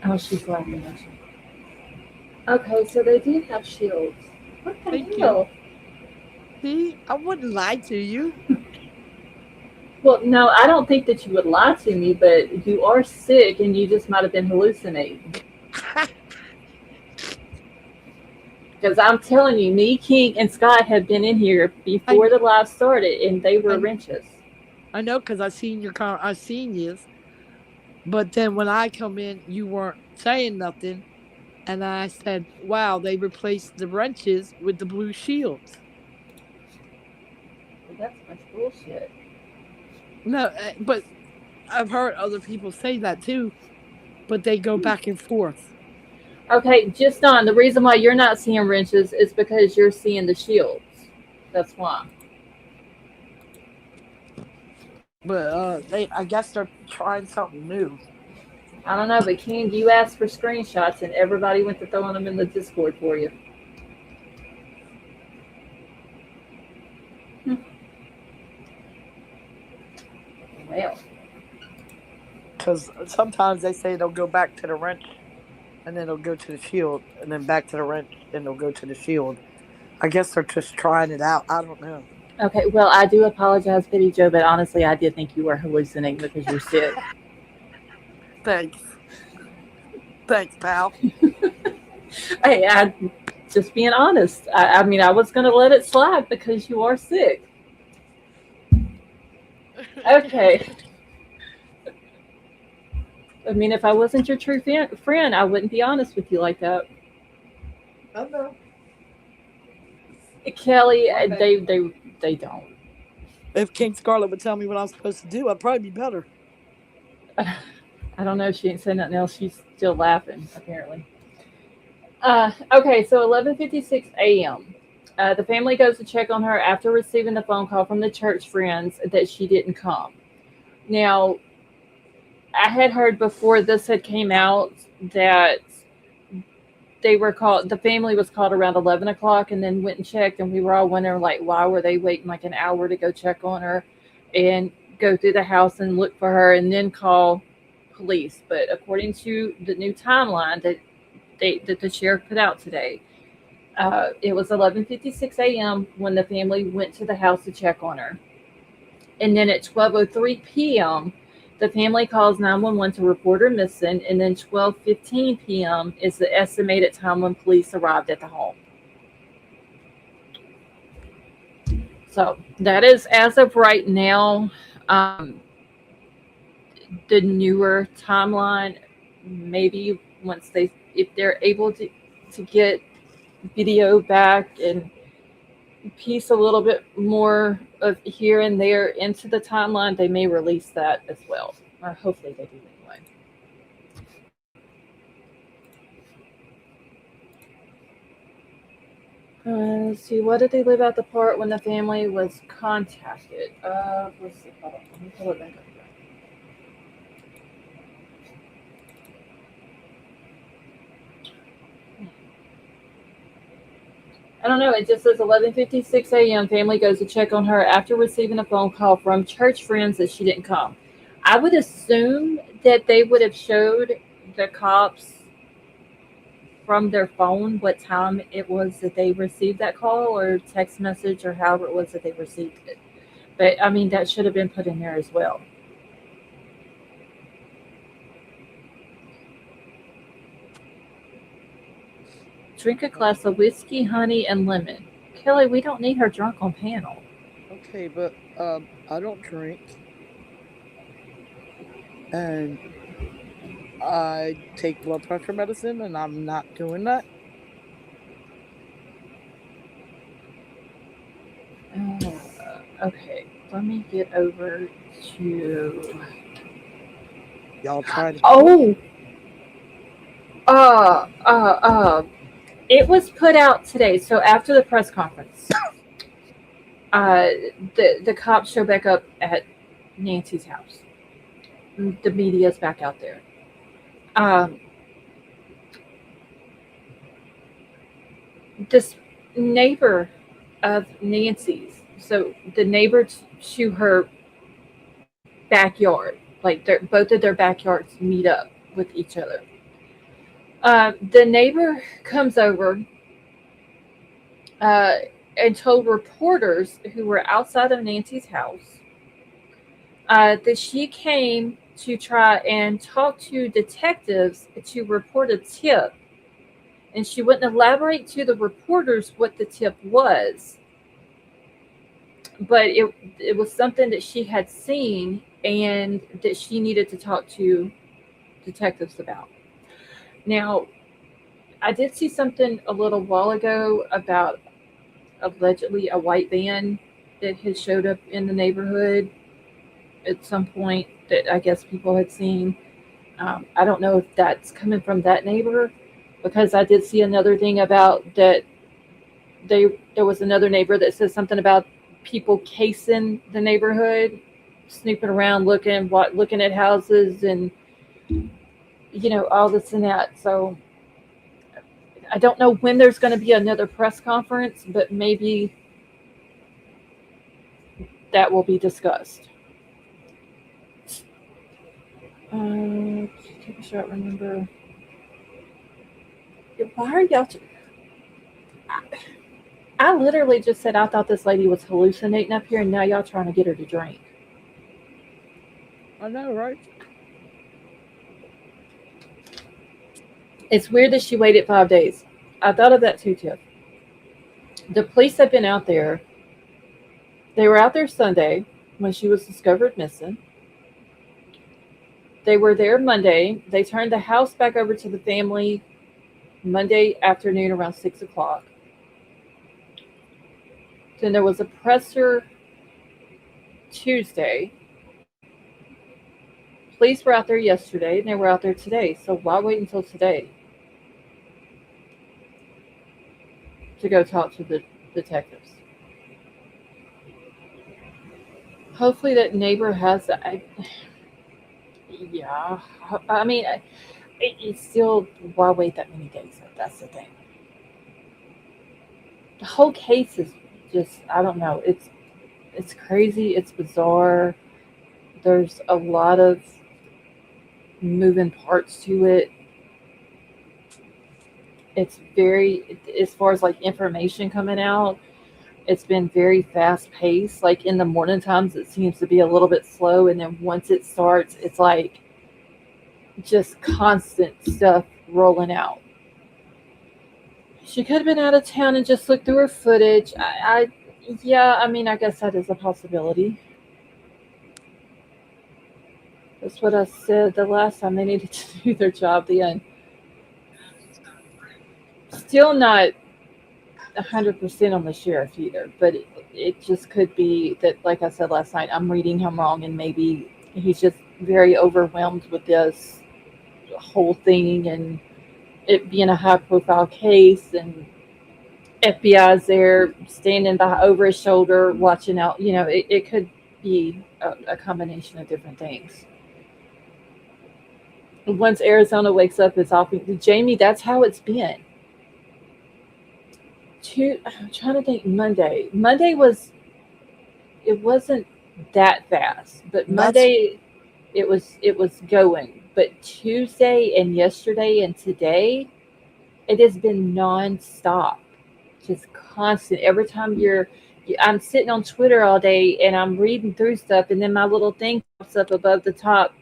Oh, she's laughing at you. Okay, so they do have shields. What the Thank you. hell? See, I wouldn't lie to you. Well, no, I don't think that you would lie to me, but you are sick and you just might have been hallucinating. Because I'm telling you, me, King, and Scott have been in here before the live started, and they were wrenches. I know because I seen your car. I seen you, but then when I come in, you weren't saying nothing, and I said, "Wow, they replaced the wrenches with the blue shields." Well, that's much bullshit. No, but I've heard other people say that too, but they go back and forth. Okay, just on the reason why you're not seeing wrenches is because you're seeing the shields. That's why. But I guess they're trying something new. I don't know, but King, you asked for screenshots, and everybody went to throwing them in the Discord for you. Well, Because sometimes they say they'll go back to the wrench, and then they'll go to the shield, and then back to the wrench, and they'll go to the shield. I guess they're just trying it out. I don't know. okay. Well, I do apologize, Betty Joe, but honestly, I did think you were hallucinating because you're sick. Thanks. Thanks, pal. Hey, I just being honest. I mean, I was going to let it slide because you are sick. Okay. I mean, if I wasn't your true friend, I wouldn't be honest with you like that. I know. Kelly, Okay. they don't. If King Scarlet would tell me what I'm supposed to do, I'd probably be better. I don't know. She ain't saying nothing else. She's still laughing, apparently. Okay, so 11:56 a.m. The family goes to check on her after receiving the phone call from the church friends that she didn't come. Now, I had heard before this had came out that they were called. The family was called around 11 o'clock, and then went and checked, and we were all wondering like, why were they waiting like an hour to go check on her, and go through the house and look for her, and then call police. But according to the new timeline that the sheriff put out today, it was 11:56 a.m. when the family went to the house to check on her, and then at 12:03 p.m. the family calls 911 to report her missing, and then 12:15 p.m. is the estimated time when police arrived at the home. So that is as of right now. The newer timeline, maybe once if they're able to get video back and piece a little bit more of here and there into the timeline, they may release that as well, or hopefully they do anyway. Let's see, what did they live out the part when the family was contacted? Let's see, hold on, let me pull it back up. I don't know. It just says 11:56 a.m. Family goes to check on her after receiving a phone call from church friends that she didn't come. I would assume that they would have showed the cops from their phone what time it was that they received that call or text message or however it was that they received it. But I mean, that should have been put in there as well. Drink a glass of whiskey, honey, and lemon. Kelly, we don't need her drunk on panel. Okay, but I don't drink, and I take blood pressure medicine, and I'm not doing that. Okay, let me get over to. Y'all try to kill me. Oh, uh, uh, uh, it was put out today. So after the press conference, uh, the cops show back up at Nancy's house. The media's back out there. Um, this neighbor of Nancy's, so the neighbor to her backyard, like both of their backyards meet up with each other. The neighbor comes over uh, and told reporters who were outside of Nancy's house that she came to try and talk to detectives to report a tip, and she wouldn't elaborate to the reporters what the tip was, but it was something that she had seen and that she needed to talk to detectives about. Now, I did see something a little while ago about allegedly a white van that had showed up in the neighborhood at some point that I guess people had seen. I don't know if that's coming from that neighbor because I did see another thing about that there was another neighbor that says something about people casing the neighborhood, snooping around, looking at houses, and all this and that. So I don't know when there's going to be another press conference, but maybe that will be discussed. Take a shot. Remember, why are y'all? I literally just said I thought this lady was hallucinating up here, and now y'all trying to get her to drink. I know, right? It's weird that she waited 5 days. I thought of that too, Tiff. The police have been out there. They were out there Sunday when she was discovered missing. They were there Monday. They turned the house back over to the family Monday afternoon around 6 o'clock. Then there was a presser Tuesday. Police were out there yesterday and they were out there today. So why wait until today to go talk to the detectives? Hopefully that neighbor has. Yeah, I mean, it's still why wait that many days? That's the thing. The whole case is just I don't know. It's crazy. It's bizarre. There's a lot of moving parts to it. It's very as far as like information coming out. It's been very fast paced. Like in the morning times, it seems to be a little bit slow, and then once it starts, it's like just constant stuff rolling out. She could have been out of town and just looked through her footage. Yeah, I mean, I guess that is a possibility. That's what I said the last time they needed to do their job. Then still not 100% on the sheriff either, but it just could be that, like I said last night, I'm reading him wrong, and maybe he's just very overwhelmed with this whole thing and it being a high profile case, and FBI's there standing by over his shoulder, watching out. It could be a combination of different things. Once Arizona wakes up, it's off. Jamie, that's how it's been. I'm trying to think. Monday was it wasn't that fast, but That's Monday. it was going. But Tuesday and yesterday and today, it has been nonstop, just constant. Every time I'm sitting on Twitter all day and I'm reading through stuff, and then my little thing pops up above the top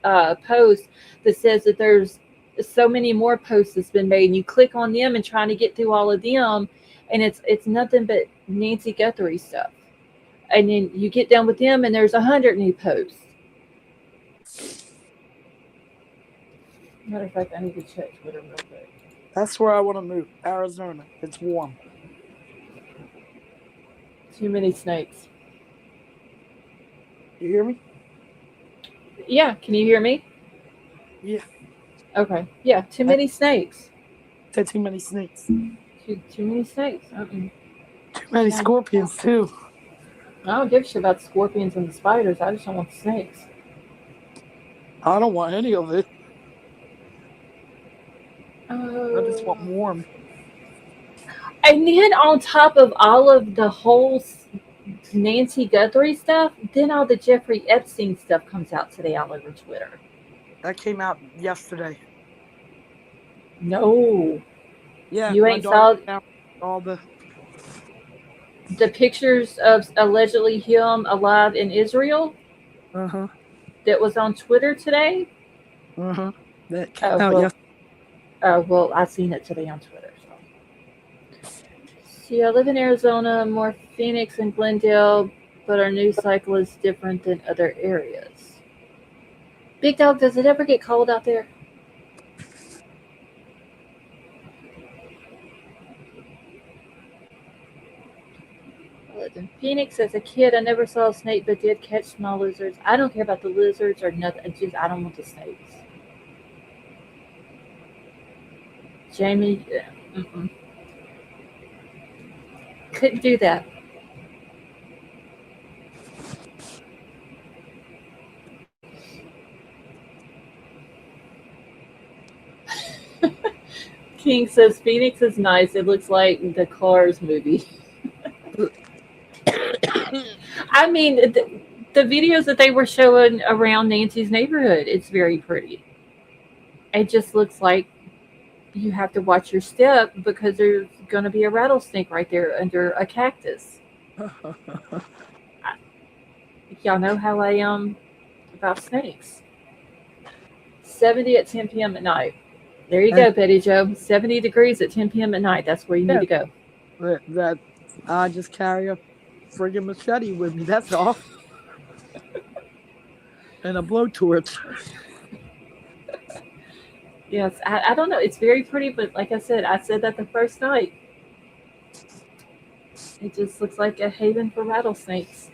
post that says that there's so many more posts that's been made, and you click on them and trying to get through all of them, and it's nothing but Nancy Guthrie stuff. And then you get done with them, and there's 100 new posts. Matter of fact, I need to check Twitter real quick. That's where I want to move. Arizona. It's warm. Too many snakes. You hear me? Yeah, can you hear me? Yeah. Okay. Yeah, too I many snakes. said too many snakes. Too many snakes. Too many No, scorpions too. I don't give a shit about the scorpions and the spiders. I just don't want the snakes. I don't want any of it. I just want Oh. warm. And then on top of all of the whole Nancy Guthrie stuff, then all the Jeffrey Epstein stuff comes out today all over Twitter. That came out yesterday. No, Yeah, you my ain't daughter saw found all the. the pictures of allegedly him alive in Israel Uh huh. that was on Twitter today. Uh huh. That came Oh out well, yesterday. I seen it today on Twitter. So. See, I live in Arizona, more Phoenix and Glendale, but our news cycle is different than other areas. Big Dog, does it ever get cold out there? I lived in Phoenix as a kid. I never saw a snake, but did catch small lizards. I don't care about the lizards or nothing. I don't want the snakes. Jamie, mm-mm. Couldn't do that. King says Phoenix is nice. It looks like the Cars movie. I mean, the videos that they were showing around Nancy's neighborhood, it's very pretty. It just looks like you have to watch your step because there's going to be a rattlesnake right there under a cactus. I, y'all know how I am about snakes. 70 at 10 p.m. at night. There you And go, Betty Joe. 70 degrees at 10 p.m. at night. That's where you need yeah, to go. that I just carry a friggin' machete with me. That's all, and a blowtorch. Yes, I don't know. It's very pretty, but like I said that the first night. It just looks like a haven for rattlesnakes.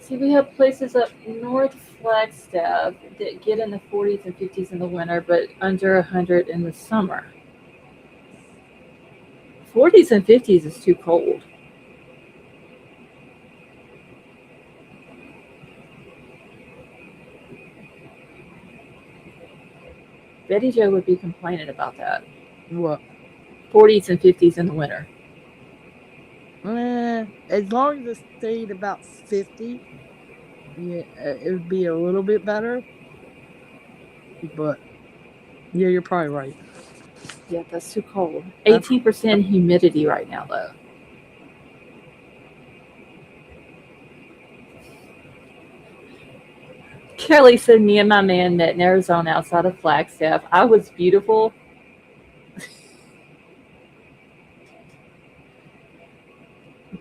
See, we have places up North Flagstaff that get in the 40s and 50s in the winter, but under 100 in the summer. 40s and 50s is too cold. Betty Jo would be complaining about that. What? 40s and 50s in the winter. As long as it stayed about 50, yeah, it would be a little bit better. But yeah, you're probably right. Yeah, that's too cold. That's 18% humidity right now, though. Kelly said, me and my man met in Arizona outside of Flagstaff. I was beautiful.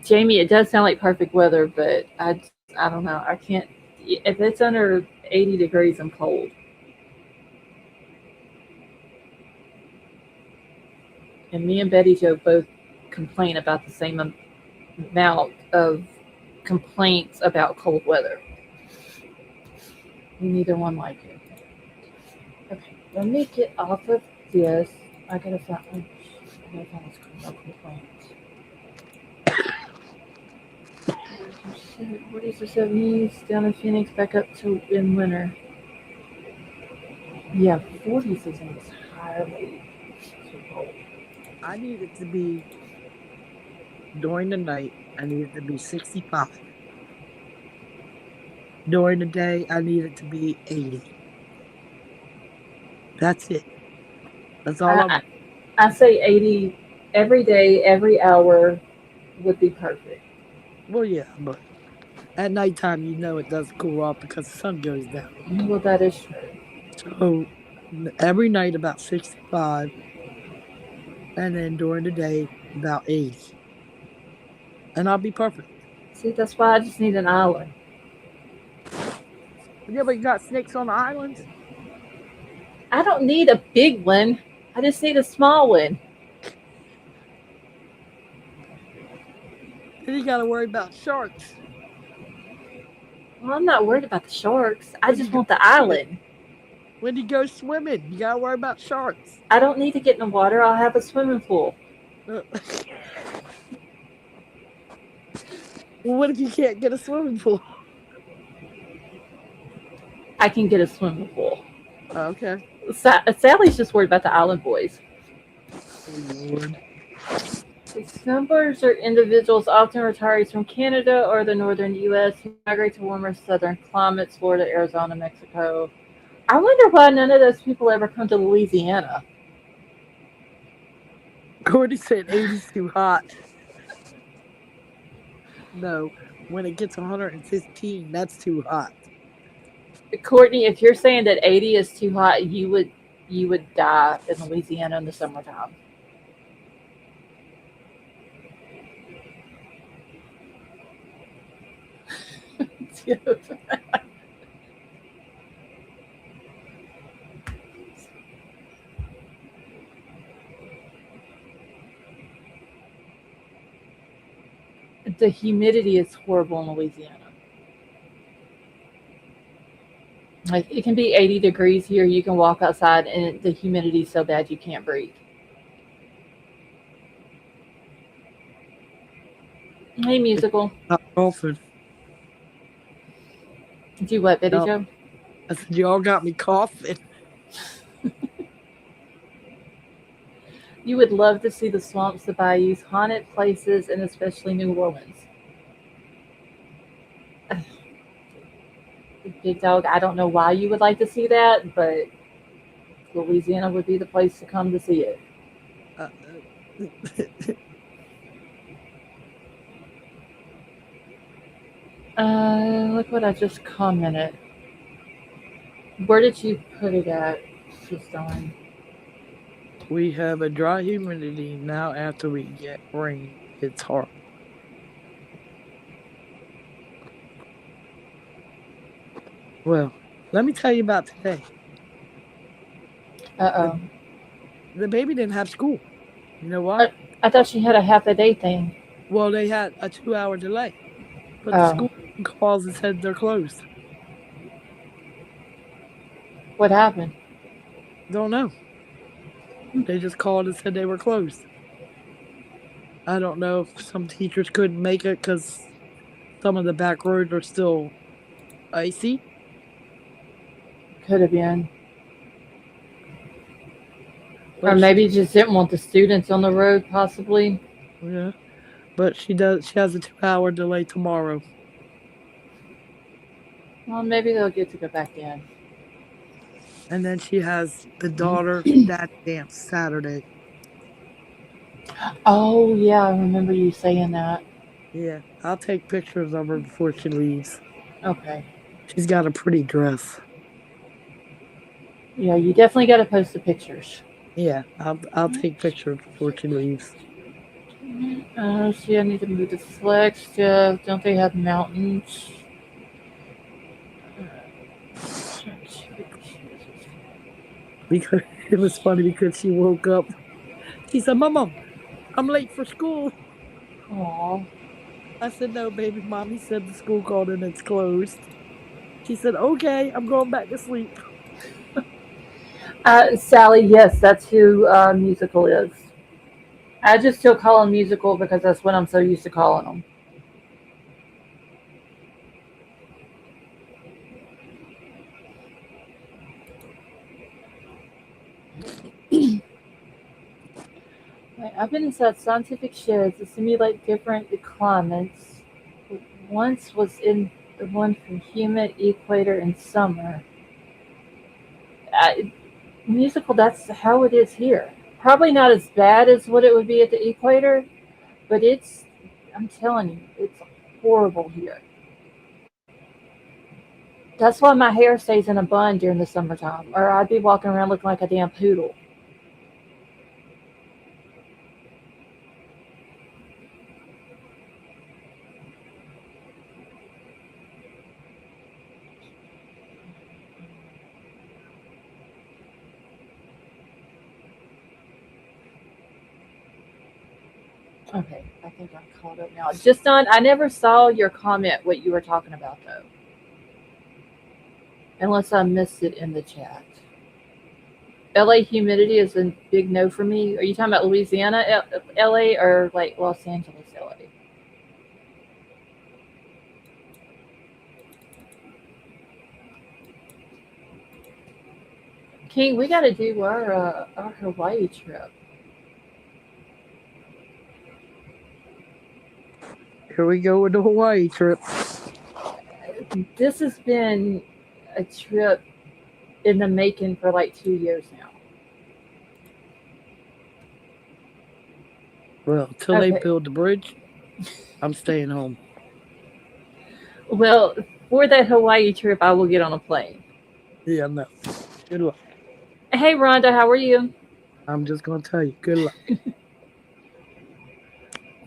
Jamie, it does sound like perfect weather, but I don't know. I can't. If it's under 80 degrees, I'm cold. And me and Betty Joe both complain about the same amount of complaints about cold weather. We neither one like it. Okay, let me get off of this. I gotta find. I gotta find this complaints. What is the 70s down in Phoenix back up to in winter? Yeah, 40s is entirely too cold. I need it to be during the night. I need it to be 65. During the day, I need it to be 80. That's it. That's all I I, want. I say 80 every day, every hour would be perfect. Well, yeah, but at nighttime, it does cool off because the sun goes down. Well, that is true. So every night about 65, and then during the day about 80, and I'll be perfect. See, that's why I just need an island. Yeah, but you got snakes on the islands. I don't need a big one. I just need a small one. Then you got to worry about sharks. Well, I'm not worried about the sharks. I When you just go want the swimming, island. you got to worry about sharks. I don't need to get in the water. I'll have a swimming pool. Uh, well, what if you can't get a swimming pool? I can get a swimming pool. Okay. Sally's just worried about the island boys. Oh, Lord. These numbers are individuals, often retirees from Canada or the northern U.S., who migrate to warmer southern climates, Florida, Arizona, Mexico. I wonder why none of those people ever come to Louisiana. Gordy said 80's too hot. No, when it gets 115, that's too hot. Courtney, if you're saying that 80 is too hot, you would die in Louisiana in the summertime. The humidity is horrible in Louisiana. Like it can be 80 degrees here. You can walk outside, and the humidity is so bad you can't breathe. Hey, musical. Not coughing. Do what, Betty Y'all, Joe? I said, y'all got me coughing. You would love to see the swamps, the bayous, haunted places, and especially New Orleans. Big dog, I don't know why you would like to see that, but Louisiana would be the place to come to see it. Uh, Look what I just commented. Where did you put it at? Just on. we have a dry humidity now after we get rain. It's horrible. Well, let me tell you about today. The, Uh the baby didn't have school. You know oh. why? I thought she had a half a day thing. Well, they had a 2 hour delay, but the Oh, school calls and said they're closed. what happened? Don't know. They just called and said they were closed. I don't know if some teachers couldn't make it because some of the back roads are still icy. Could have been. Or But maybe just didn't want the students on the road, possibly. yeah, but she does. She has a 2 hour delay tomorrow, Well, maybe they'll get to go back in. and then she has the daughter dad dance Saturday. Oh, yeah, I remember you saying that. Yeah, I'll take pictures of her before she leaves. Okay. She's got a pretty dress. Yeah, you definitely got to post the pictures. Yeah, I'll take pictures before she leaves. See, I need to move the flex. Don't they have mountains? Because it was funny because she woke up. She said, "Mama, I'm late for school." Aw. I said, "No, baby, mommy said the school called and it's closed." She said, "Okay, I'm going back to sleep." Sally, yes, that's who musical is. I just still call him musical because that's what I'm so used to calling him. I've been inside scientific sheds to simulate different climates. Once was in The one from humid equator in summer. Musical, that's how it is here. Probably not as bad as what it would be at the equator, but I'm telling you, it's horrible here. That's why my hair stays in a bun during the summertime, or I'd be walking around looking like a damn poodle. Okay, I think I'm caught up now. Just on, I never saw your comment what you were talking about though, unless I missed it in the chat. LA humidity is a big no for me. Are you talking about Louisiana, LA, or like Los Angeles, LA? King, we got to do our Hawaii trip. Here we go with the Hawaii trip. This has been a trip in the making for like 2 years now. Well, till they Okay. build the bridge, I'm staying home. Well, for that Hawaii trip, I will get on a plane. Yeah, no. Good luck. Hey, Rhonda, how are you? I'm just gonna tell you, good luck.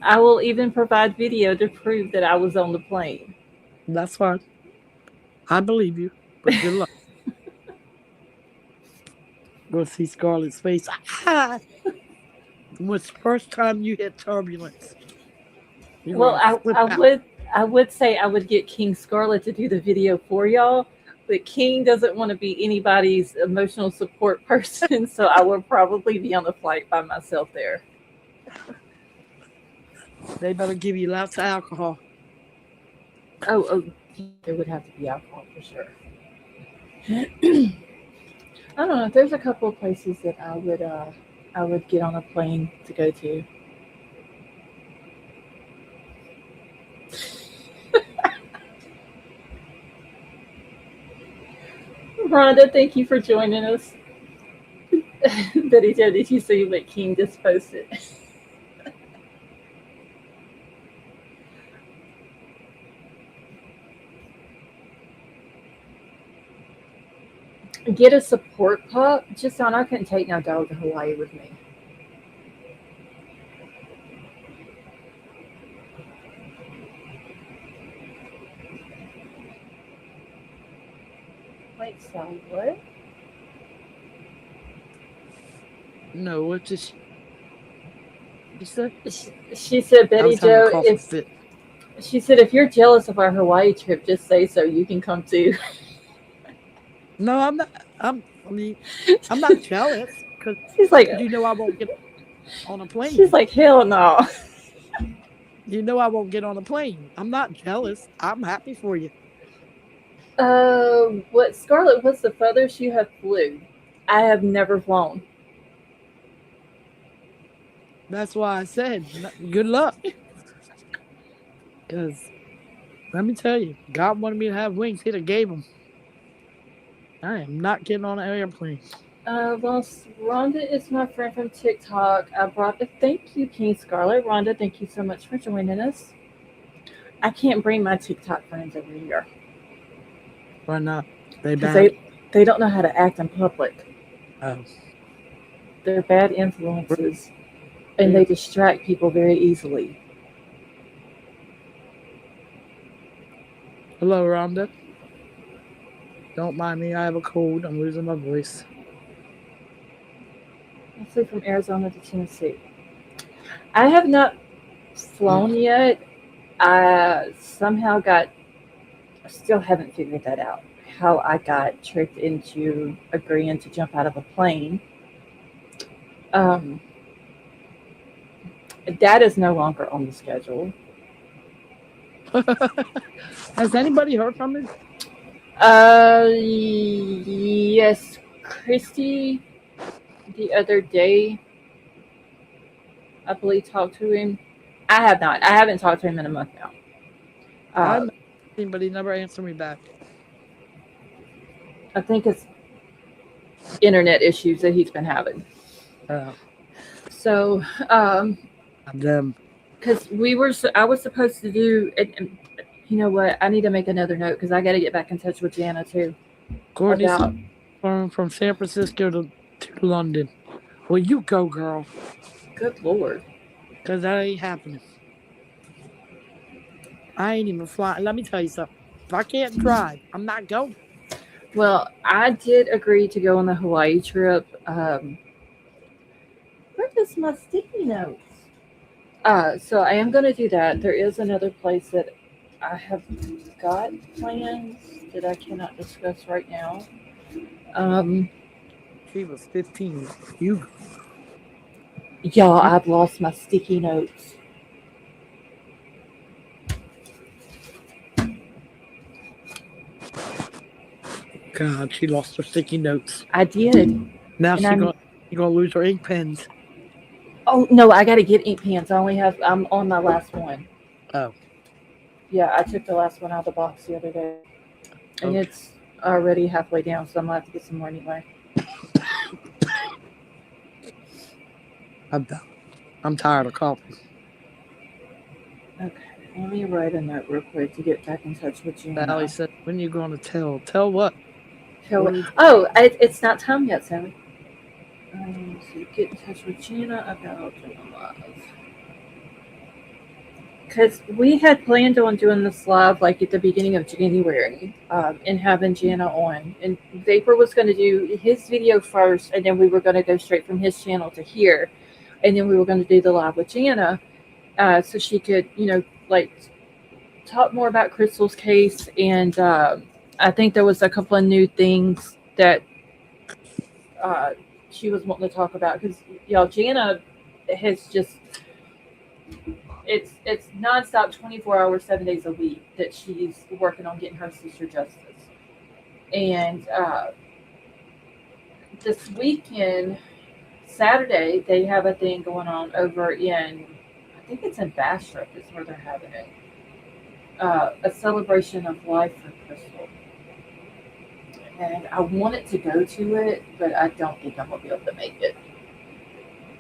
I will even provide video to prove that I was on the plane. That's fine. I believe you, but good luck. Go see Scarlett's face. Ah! Was the first time you hit turbulence. You're Well, gonna flip out. I would say I would get King Scarlet to do the video for y'all, but King doesn't want to be anybody's emotional support person, so I will probably be on the flight by myself there. They better give you lots of alcohol. Oh, there would have to be alcohol for sure. I don't know. There's a couple of places that I would get on a plane to go to. Rhonda, thank you for joining us. Betty Joe, did you see what King just posted? Get a support pup. Just on, I couldn't take no dog to Hawaii with me. Wait, Sally, what? No, what just you said? She said, I Betty was having a Joe, cough if fit. she said if you're jealous of our Hawaii trip, just say so. You can come too. No, I'm not. I mean, I'm not jealous because She's like, you know I won't get on a she's plane. like, hell no. You know I won't get on a plane. I'm not jealous. I'm happy for you. What Scarlett? What's the furthest you have flew? I have never flown. That's why I said good luck. Because let me tell you, God wanted me to have wings. He'd have gave them. I am not getting on an airplane. Well, Rhonda is my friend from TikTok. I brought the thank you, King Scarlett. Rhonda, thank you so much for joining us. I can't bring my TikTok friends over here Why not? They because bad. they don't know how to act in public. Oh. They're bad influences, and they distract people very easily. Hello, Rhonda. Don't mind me. I have a cold. I'm losing my voice. I flew from Arizona to Tennessee. I have not flown yet. I somehow got, I still haven't figured that out. How I got tricked into agreeing to jump out of a plane. Um, that is no longer on the schedule. Has anybody heard from him? Yes, Christy the other day, I believe, talked to him. I have not. I haven't talked to him in a month now. I Uh, messaged but he never answered me back. I think it's internet issues that he's been having. Uh, So, them. because I was supposed to do, and you know what? I need to make another note because I got to get back in touch with Jana too Courtney's about. from San Francisco to London. Well, you go, girl, Good Lord. because that ain't happening. I ain't even flying. Let me tell you something. If I can't drive, I'm not going. Well, I did agree to go on the Hawaii trip. Where does my sticky notes? So I am going to do that. There is another place that I have got plans that I cannot discuss right now. Um, She was 15. You y'all, I've lost my sticky notes. God, she lost her sticky notes. I did, Now and I'm. she gonna lose her ink pens. Oh no, I got to get ink pens. I'm on my last one. Oh, Yeah, I took the last one out of the box the other day, and okay. it's already halfway down, so I'm gonna have to get some more anyway. I'm done. I'm tired of coughing. Okay, let me write a note real quick to get back in touch with Sally Gina. said, "When you gonna tell? Tell what? Tell What her. are we?" Oh, it's not time yet, Sammy. So get in touch with Gina about doing live. Because we had planned on doing this live like at the beginning of January, and having Jana on. And Vapor was going to do his video first, and then we were going to go straight from his channel to here. And then we were going to do the live with Jana, so she could, like talk more about Crystal's case. And I think there was a couple of new things that uh, she was wanting to talk about because y'all Jana has just it's nonstop 24 hours 7 days a week that she's working on getting her sister justice. And this weekend, Saturday, they have a thing going on over in, I think it's in Bastrop is where they're having it. A celebration of life for Crystal. And I wanted to go to it, but I don't think I'm gonna be able to make it.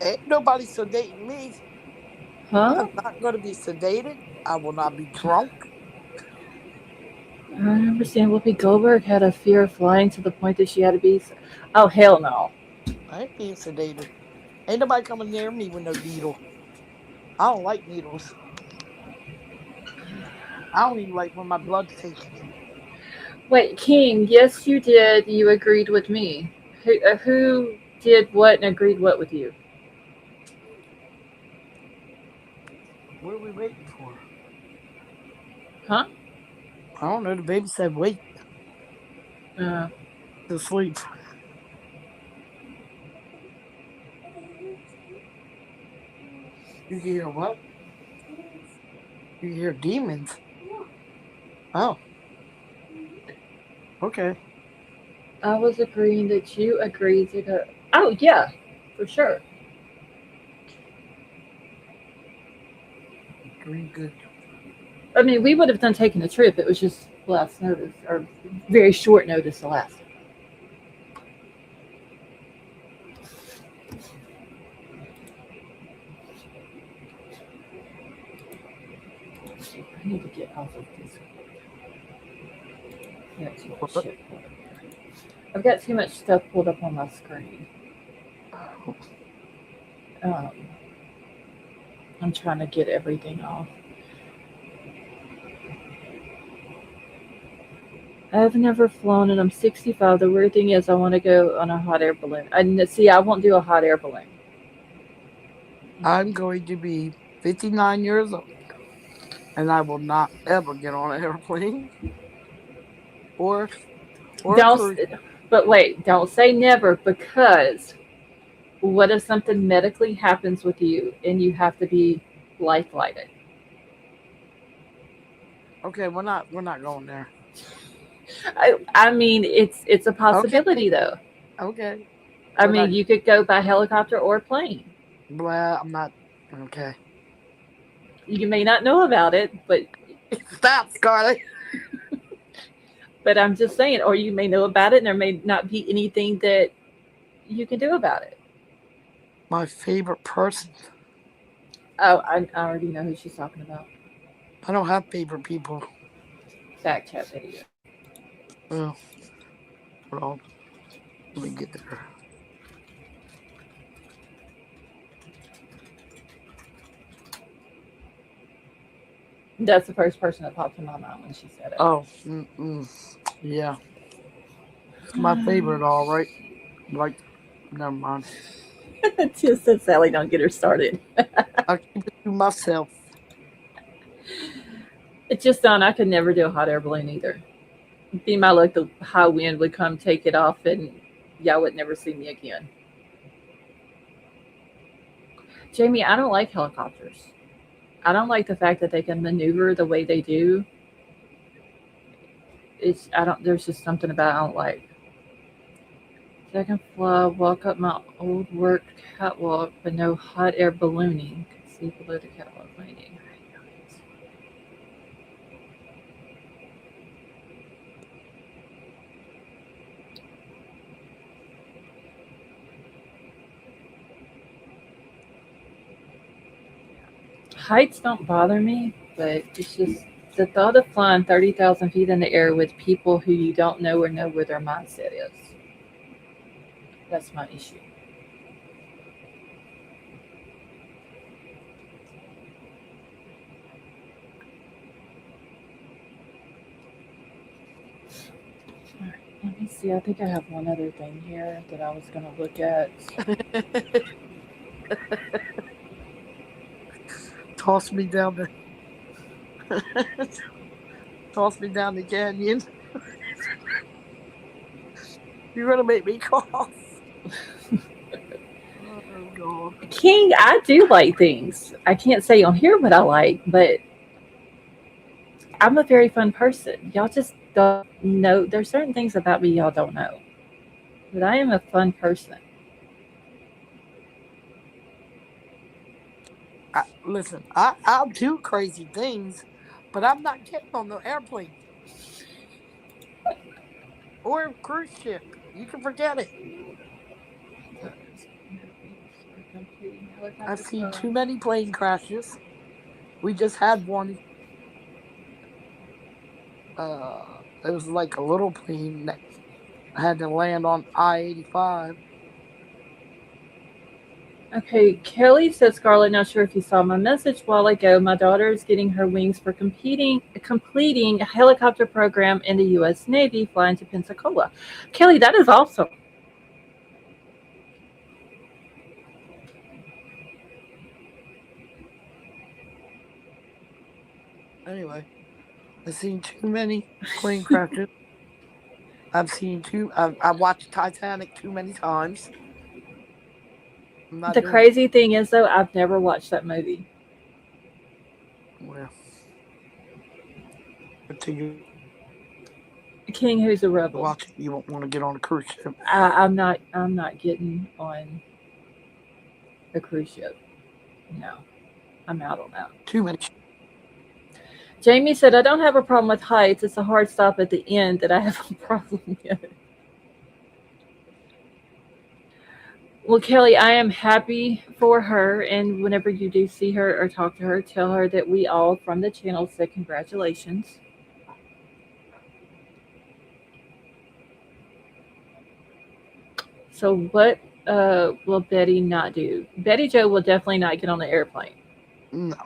Ain't nobody sedating me. Huh? I'm not gonna be sedated. I will not be drunk. I remember seeing Whoopi Goldberg had a fear of flying to the point that she had to be. Oh hell no! I ain't being sedated. Ain't nobody coming near me with no needle. I don't like needles. I don't even like when my blood's taken. Wait, King. Yes, you did. You agreed with me. Who did what and agreed what with you? What are we waiting for? Huh? I don't know. The baby said wait Uh, to sleep. You hear what? You hear demons? Oh, okay. I was agreeing that you agreed to go. Oh yeah, for sure. Doing good. I mean, we would have done taking the trip. It was just last notice or very short notice the last. I need to get off of this. I got too much What? shit. I've got too much stuff pulled up on my screen. Um, I'm trying to get everything off. I've never flown, and I'm 65. The weird thing is, I want to go on a hot air balloon. See. I won't do a hot air balloon. I'm going to be 59 years old, and I will not ever get on an airplane or a Don't. cruise. But wait, don't say never because what if something medically happens with you and you have to be life flighted? Okay, we're not going there. I mean, it's a Okay, possibility though. okay, I we're mean, not. you could go by helicopter or plane. Blah, I'm not. Okay. You may not know about it, but Stop, Scarlett. But I'm just saying, or you may know about it, and there may not be anything that you can do about it. My favorite person. Oh, I already know who she's talking about. I don't have favorite people. Fact chat video. Well, hold on. Let me get there. That's the first person that popped in my mind when she said it. Oh, yeah. It's my favorite, all right. Like, never mind. Just said Sally, don't get her started. I keep it to myself. It's just on. I could never do a hot air balloon either. Be my luck, the high wind would come take it off, and y'all would never see me again. Jamie, I don't like helicopters. I don't like the fact that they can maneuver the way they do. It's I don't. There's just something about it I don't like. Second floor, walk up my old work catwalk, but no hot air ballooning. Could see below the catwalk landing. Heights don't bother me, but it's just the thought of flying 30,000 feet in the air with people who you don't know or know where their mindset is. That's my issue. All right, let me see. I think I have one other thing here that I was going to look at. Toss me down the toss me down the canyon. You're gonna make me cough. Oh god. King, I do like things. I can't say on here what I like, but I'm a very fun person. Y'all just don't know. There's certain things about me y'all don't know. But I am a fun person. Listen, I'll do crazy things, but I'm not getting on the airplane or a cruise ship. You can forget it. I've seen too many plane crashes. We just had one. It was like a little plane that had to land on I-85. Okay, Kelly says, Scarlett, not sure if you saw my message a while ago. My daughter is getting her wings for completing a helicopter program in the U.S. Navy, flying to Pensacola. Kelly, that is awesome. Anyway, I've seen too many plane crashes. I've watched Titanic too many times. I'm not The doing it. crazy thing is, though, I've never watched that movie. Well, until you King, who's a rebel? watch it, you won't want to get on a cruise ship. I'm not. I'm not getting on a cruise ship. No, I'm out on that. Too many. Jamie said, I don't have a problem with heights. It's a hard stop at the end that I have a problem with. Well, Kelly, I am happy for her. And whenever you do see her or talk to her, tell her that we all from the channel said congratulations. So, what will Betty not do? Betty Joe will definitely not get on the airplane. No,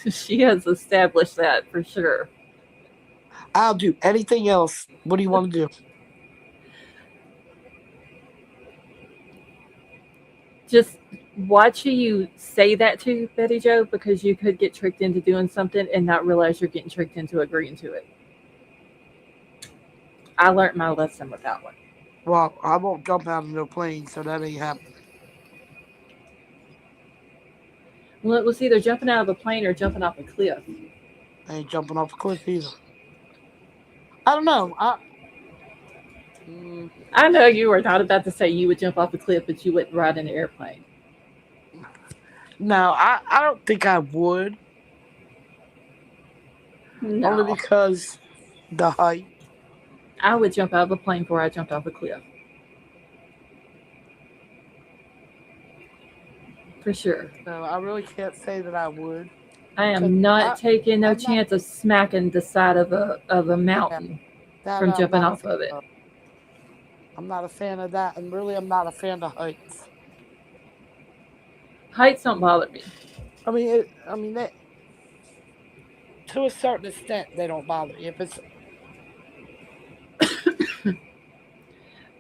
She has established that for sure. I'll do anything else. What do you want to do? Just watch who you say that to, Betty Joe, because you could get tricked into doing something and not realize you're getting tricked into agreeing to it. I learned my lesson with that one. Well, I won't jump out of no plane, so that ain't happening. Well, it was either jumping out of a plane or jumping off a cliff. I ain't jumping off a cliff either. I don't know. I know you were not about to say you would jump off a cliff, but you wouldn't ride in an airplane. No, I don't think I would. Only No, because the height. I would jump out of a plane before I jumped off a cliff. For sure. No, I really can't say that I would. I Because am not I, taking no I'm not, chance of smacking the side of a yeah, mountain that from I'm jumping not a off fan of it. of. I'm not a fan of that. And really, I'm not a fan of heights. Heights don't bother me. I mean, they, to a certain extent, they don't bother me. If it's,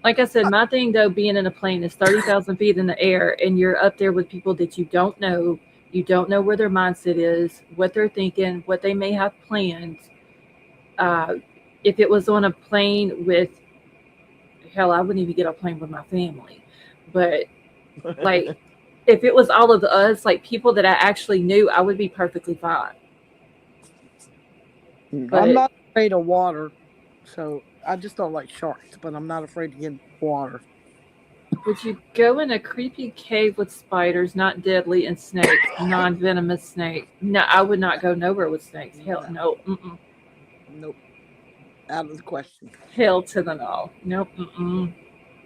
Like I said, uh, my thing though, being in a plane is 30,000 feet in the air, and you're up there with people that you don't know. You don't know where their mindset is, what they're thinking, what they may have planned. Uh, if it was on a plane with, hell, I wouldn't even get a plane with my family. But like, if it was all of us, like people that I actually knew, I would be perfectly fine. I'm But not afraid of water. So I just don't like sharks, but I'm not afraid to get in water. would you go in a creepy cave with spiders, not deadly, and snakes, non venomous snakes? No, I would not go nowhere with snakes. Hell No, no. Mm-mm. nope, out of the question. Hell to the no. Nope. Mm-mm.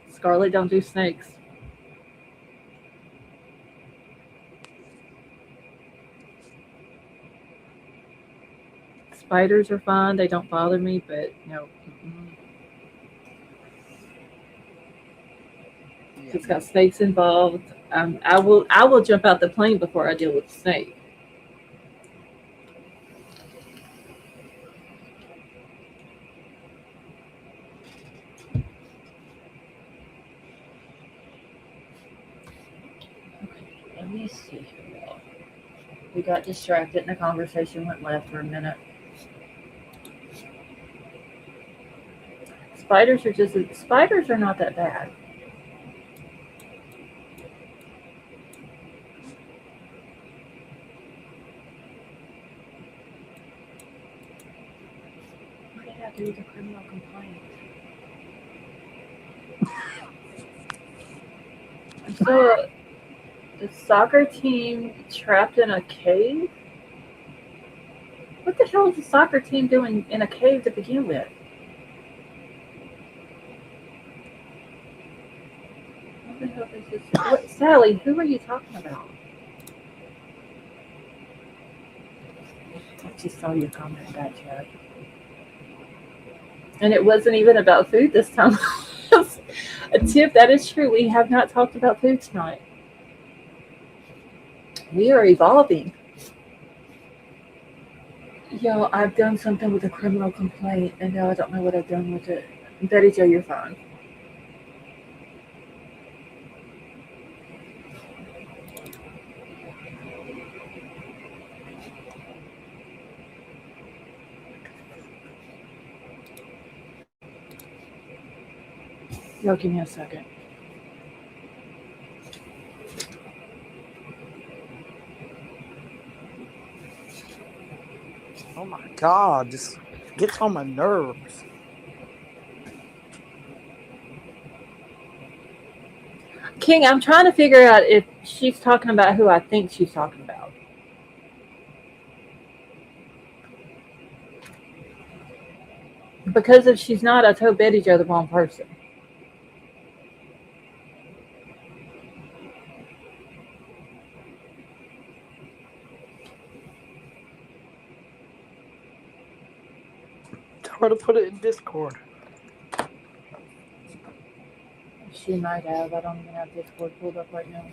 Scarlet don't do snakes. Spiders are fine. They don't bother me, but no. Mm-mm. If Yeah, it's got snakes involved, I will jump out the plane before I deal with the snake. Okay, let me see here. We got distracted and the conversation went left for a minute. Spiders are not that bad. What did I do with the criminal complaint? So the soccer team trapped in a cave? What the hell is the soccer team doing in a cave to begin with? What the hell is this? What, Sally, who are you talking about? I just saw your comment in that chat. And it wasn't even about food this time. A tip, that is true. We have not talked about food tonight. We are evolving. Yo, I've done something with a criminal complaint, and now I don't know what I've done with it. Betty Joe, you're fine. Yo, give me a second. oh my god, this gets on my nerves. King, I'm trying to figure out if she's talking about who I think she's talking about. Because if she's not, I told Betty Joe the wrong person. Tell her to put it in Discord. She might have. I don't even have Discord pulled up right now.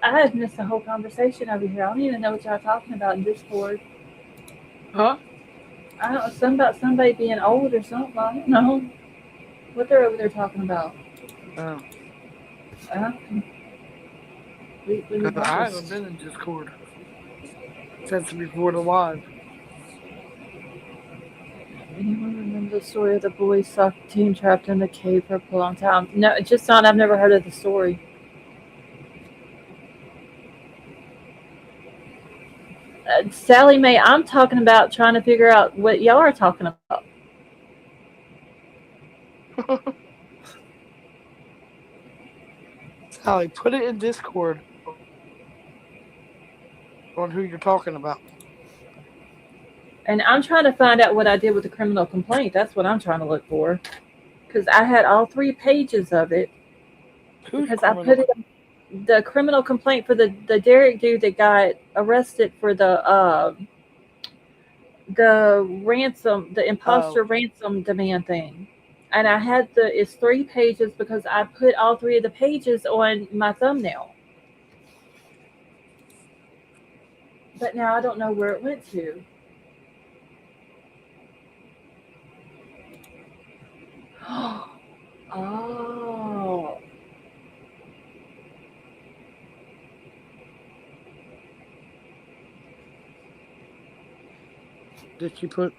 I have missed the whole conversation over here. I don't even know what y'all talking about in Discord. Huh? I don't know, something about somebody being old or something. I don't know what they're over there talking about. Oh, Uh, we I haven't lost. been in Discord since before the live. Anyone The story of the boys soccer team trapped in the cave for a long time. No, it's just not. I've never heard of the story. Sally Mae, I'm talking about trying to figure out what y'all are talking about. Sally, put it in Discord on who you're talking about. And I'm trying to find out what I did with the criminal complaint. That's what I'm trying to look for. Because I had all 3 pages of it. Who's Because I criminal? put it the criminal complaint for the Derek dude that got arrested for the ransom, the Oh, imposter ransom demand thing. And I had it's 3 pages because I put all 3 of the pages on my thumbnail. But now I don't know where it went to. Oh. did you put?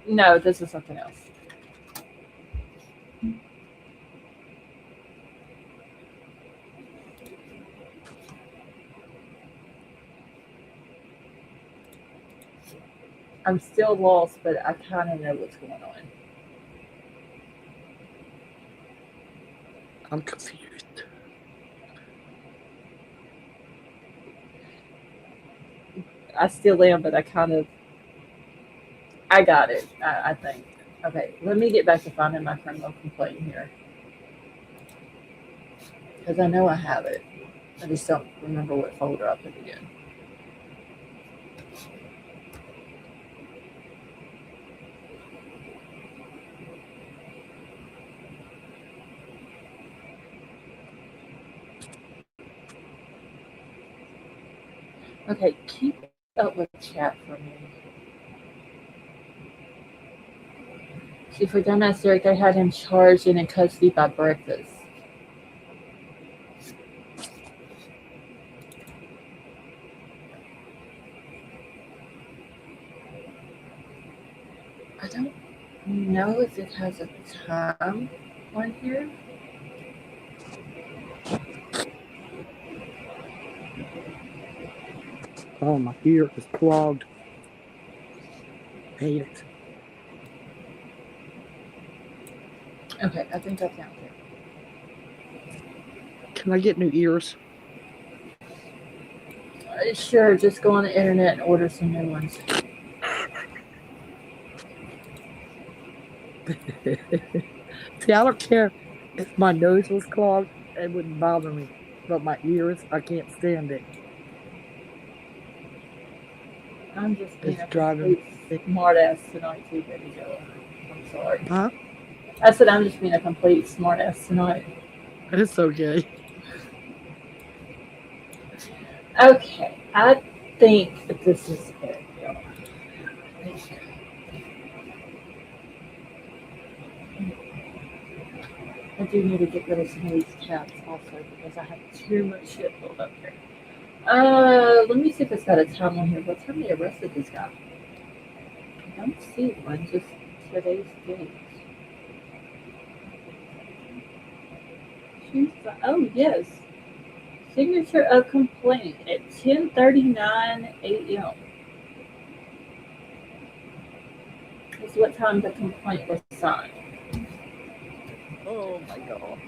No, this is something else. I'm still lost, but I kind of know what's going on. I'm confused. I still am, but I got it. I think. Okay, let me get back to finding my criminal complaint here because I know I have it. I just don't remember what folder I put it in. Okay, keep up with chat for me. See, for dumbass Derek, they had him charged and in custody by breakfast. I don't know if it has a time on here. Oh, my ear is clogged. Hate it. Okay, I think I found it. Can I get new ears? Sure, just go on the internet and order some new ones. See, I don't care if my nose was clogged, it wouldn't bother me. But my ears, I can't stand it. I'm just being It's a driving complete me. smartass tonight, too, baby Joe. I'm sorry. Huh? I said I'm just being a complete smartass tonight. It's okay. Okay, I think that this is it. I do need to get rid of some of these tabs also because I have too much shit pulled up here. Let me see if it's got a time on here. What time they arrested this guy? I don't see one. Just today's date. Oh yes, signature of complaint at 10:39 a.m. Is what time the complaint was signed. Oh my god.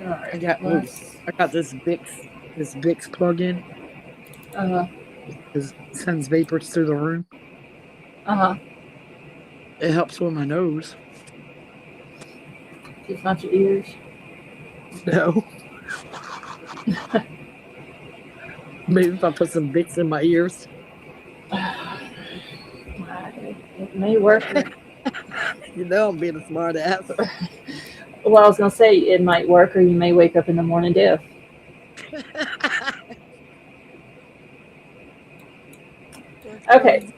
All right, I got let's. I got this Bix plug-in. Uh It sends vapors through the room. huh. It helps with my nose. Just not your ears. No. Maybe if I put some Bix in my ears. It may work. You know I'm being a smart ass. Well, I was gonna say it might work, or you may wake up in the morning deaf. That's Okay, crazy.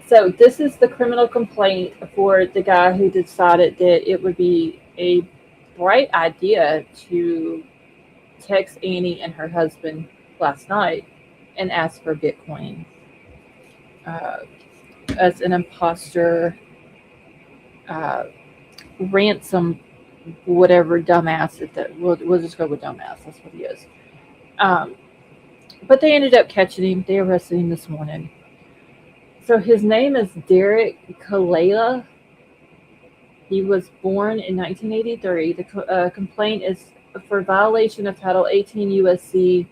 so this is the criminal complaint for the guy who decided that it would be a bright idea to text Annie and her husband last night and ask for Bitcoin. uh, as an imposter, uh, Ransom, whatever dumbass that we'll just go with dumbass. That's what he is. Um, but they ended up catching him. They arrested him this morning. So his name is Derek Kalela. He was born in 1983. The complaint is for violation of Title 18 USC.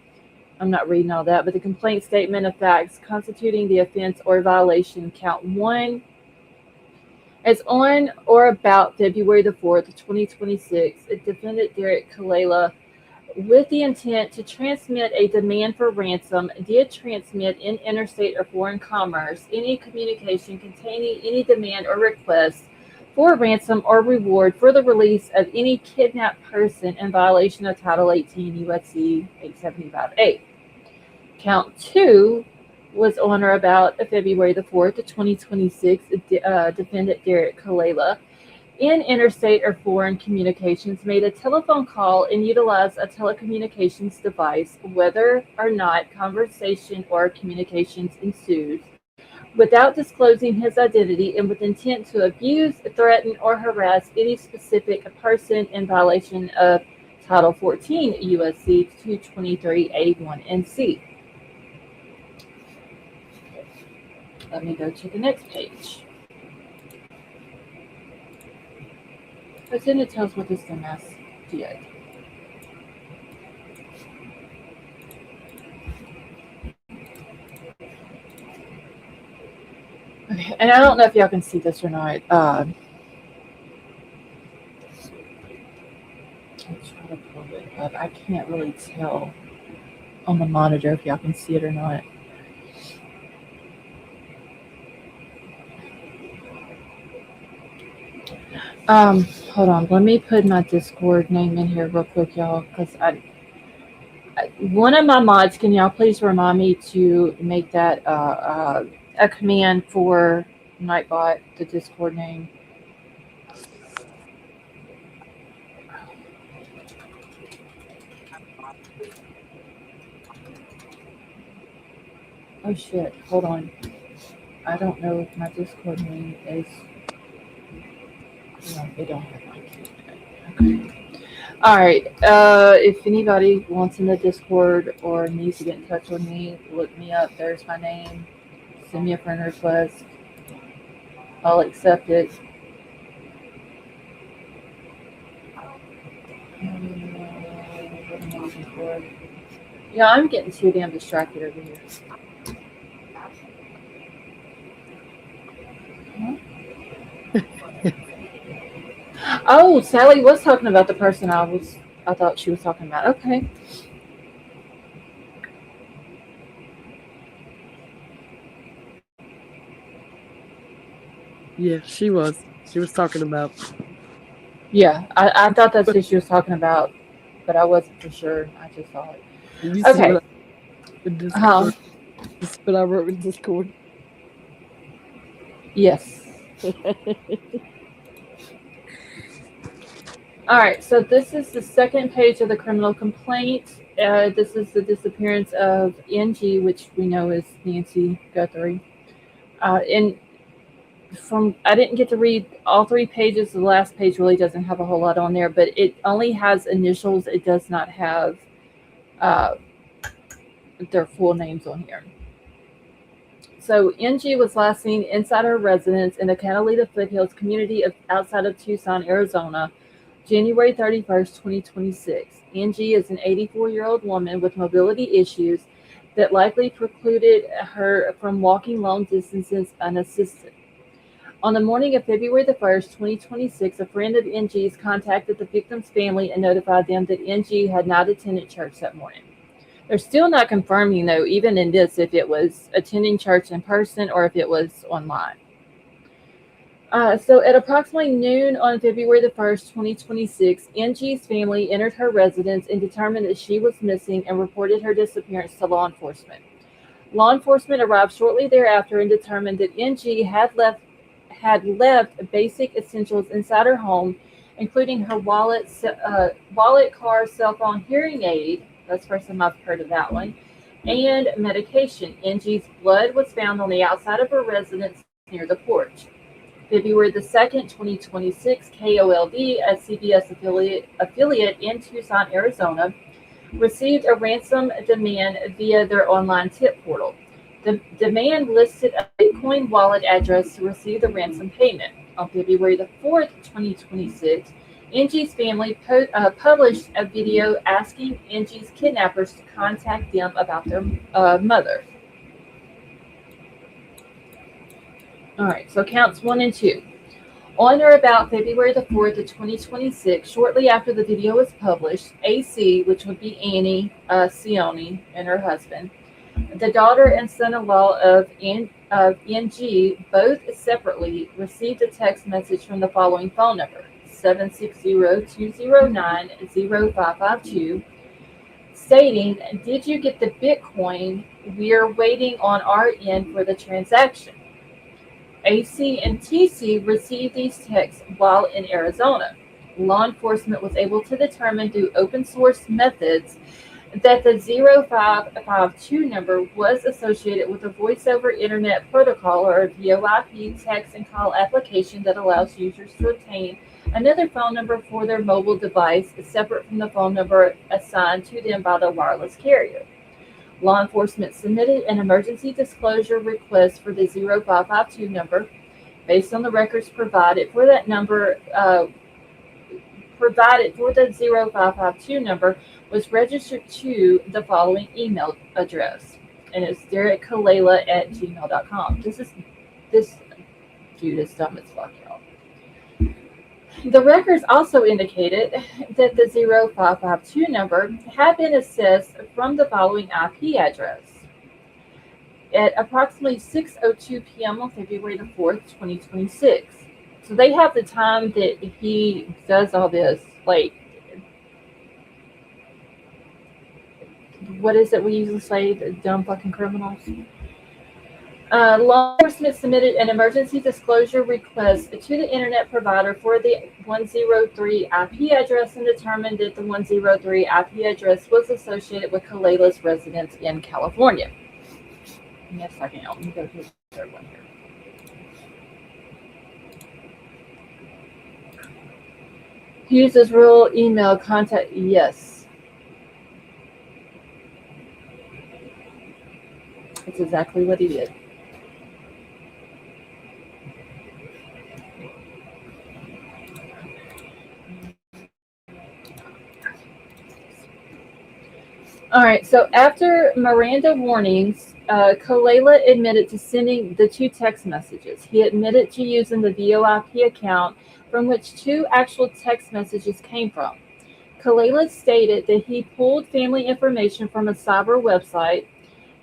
I'm not reading all that, but the complaint statement of facts constituting the offense or violation, count one, as on or about February the 4th, 2026, defendant Derek Kalela, with the intent to transmit a demand for ransom, did transmit in interstate or foreign commerce any communication containing any demand or request for ransom or reward for the release of any kidnapped person in violation of Title 18 USC 875A. Count two was on or about February the 4th, 2026, defendant Derek Kalela in interstate or foreign communications made a telephone call and utilized a telecommunications device, whether or not conversation or communications ensued, without disclosing his identity and with intent to abuse, threaten, or harass any specific person in violation of Title 14 USC 223A1 and C. Let me go to the next page. But then it tells what this dumbass did. Okay, and I don't know if y'all can see this or not. I'll try to pull it up. I can't really tell on the monitor if y'all can see it or not. Hold on. Let me put my Discord name in here real quick, y'all, because one of my mods, can y'all please remind me to make that a command for Nightbot, the Discord name? Oh shit, hold on. I don't know if my Discord name is. No, they don't have my key. Okay. All right. If anybody wants in the Discord or needs to get in touch with me, look me up. There's my name. Send me a friend request. I'll accept it. What am I looking for? Yeah, I'm getting too damn distracted over here. Oh, Sally was talking about the person I thought she was talking about. Okay. Yeah, she was. She was talking about. Yeah, I thought that's who she was talking about, but I wasn't for sure. I just saw it. You see Okay. what I in Huh? Discord? You see what I wrote in Discord? Yes. All right, so this is the second page of the criminal complaint. This is the disappearance of NG, which we know is Nancy Guthrie. And I didn't get to read all three pages. The last page really doesn't have a whole lot on there, but it only has initials. It does not have uh, their full names on here. So NG was last seen inside her residence in the Catalina Foothills community outside of Tucson, Arizona, January 31st, 2026. Angie is an 84-year-old woman with mobility issues that likely precluded her from walking long distances unassisted. On the morning of February the 1st, 2026, a friend of NG's contacted the victim's family and notified them that NG had not attended church that morning. They're still not confirming, though, even in this, if it was attending church in person or if it was online. So at approximately noon on February the 1st, 2026, NG's family entered her residence and determined that she was missing and reported her disappearance to law enforcement. Law enforcement arrived shortly thereafter and determined that NG had left basic essentials inside her home, including her wallet, car, cell phone, hearing aid. That's the first time I've heard of that one. and medication. Angie's blood was found on the outside of her residence near the porch. February the 2nd, 2026, KOLD, a CBS affiliate in Tucson, Arizona, received a ransom demand via their online tip portal. The demand listed a Bitcoin wallet address to receive the ransom payment. On February the 4th, 2026, Angie's family published a video asking Angie's kidnappers to contact them about their mother. All right, so counts 1 and 2. On or about February the 4th of 2026, shortly after the video was published, AC, which would be Annie Cioni and her husband, the daughter and son-in-law of NG, both separately, received a text message from the following phone number, 760-209-0552, stating, "Did you get the Bitcoin? We're waiting on our end for the transaction." AC and TC received these texts while in Arizona. Law enforcement was able to determine through open source methods that the 0552 number was associated with a voice over internet protocol, or a VoIP text and call application that allows users to obtain another phone number for their mobile device separate from the phone number assigned to them by the wireless carrier. Law enforcement submitted an emergency disclosure request for the 0552 number. Based on the records provided for that number, provided for the 0552 number was registered to the following email address, and it's derekkalela@gmail.com. This dude is dumb as fuck, y'all. The records also indicated that the 0552 number had been accessed from the following IP address. At approximately 6:02 p.m. on February the 4th, 2026. So they have the time that he does all this, like, what is it we usually say, the dumb fucking criminals? Law enforcement submitted an emergency disclosure request to the internet provider for the 103 IP address and determined that the 103 IP address was associated with Kalela's residence in California. Give me a second, let me go to the third one here. Uses real email contact, yes. That's exactly what he did. All right, so after Miranda warnings, Kalela admitted to sending the 2 text messages. He admitted to using the VoIP account from which 2 actual text messages came from. Kalela stated that he pulled family information from a cyber website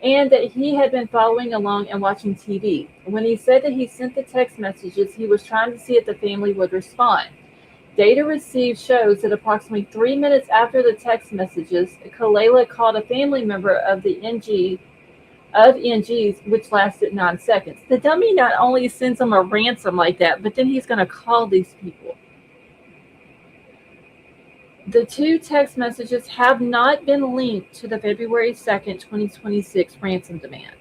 and that he had been following along and watching TV. When he said that he sent the text messages, he was trying to see if the family would respond. Data received shows that approximately 3 minutes after the text messages, Kalela called a family member of NG's, which lasted 9 seconds. The dummy not only sends them a ransom like that, but then he's going to call these people. The 2 text messages have not been linked to the February 2nd, 2026 ransom demand.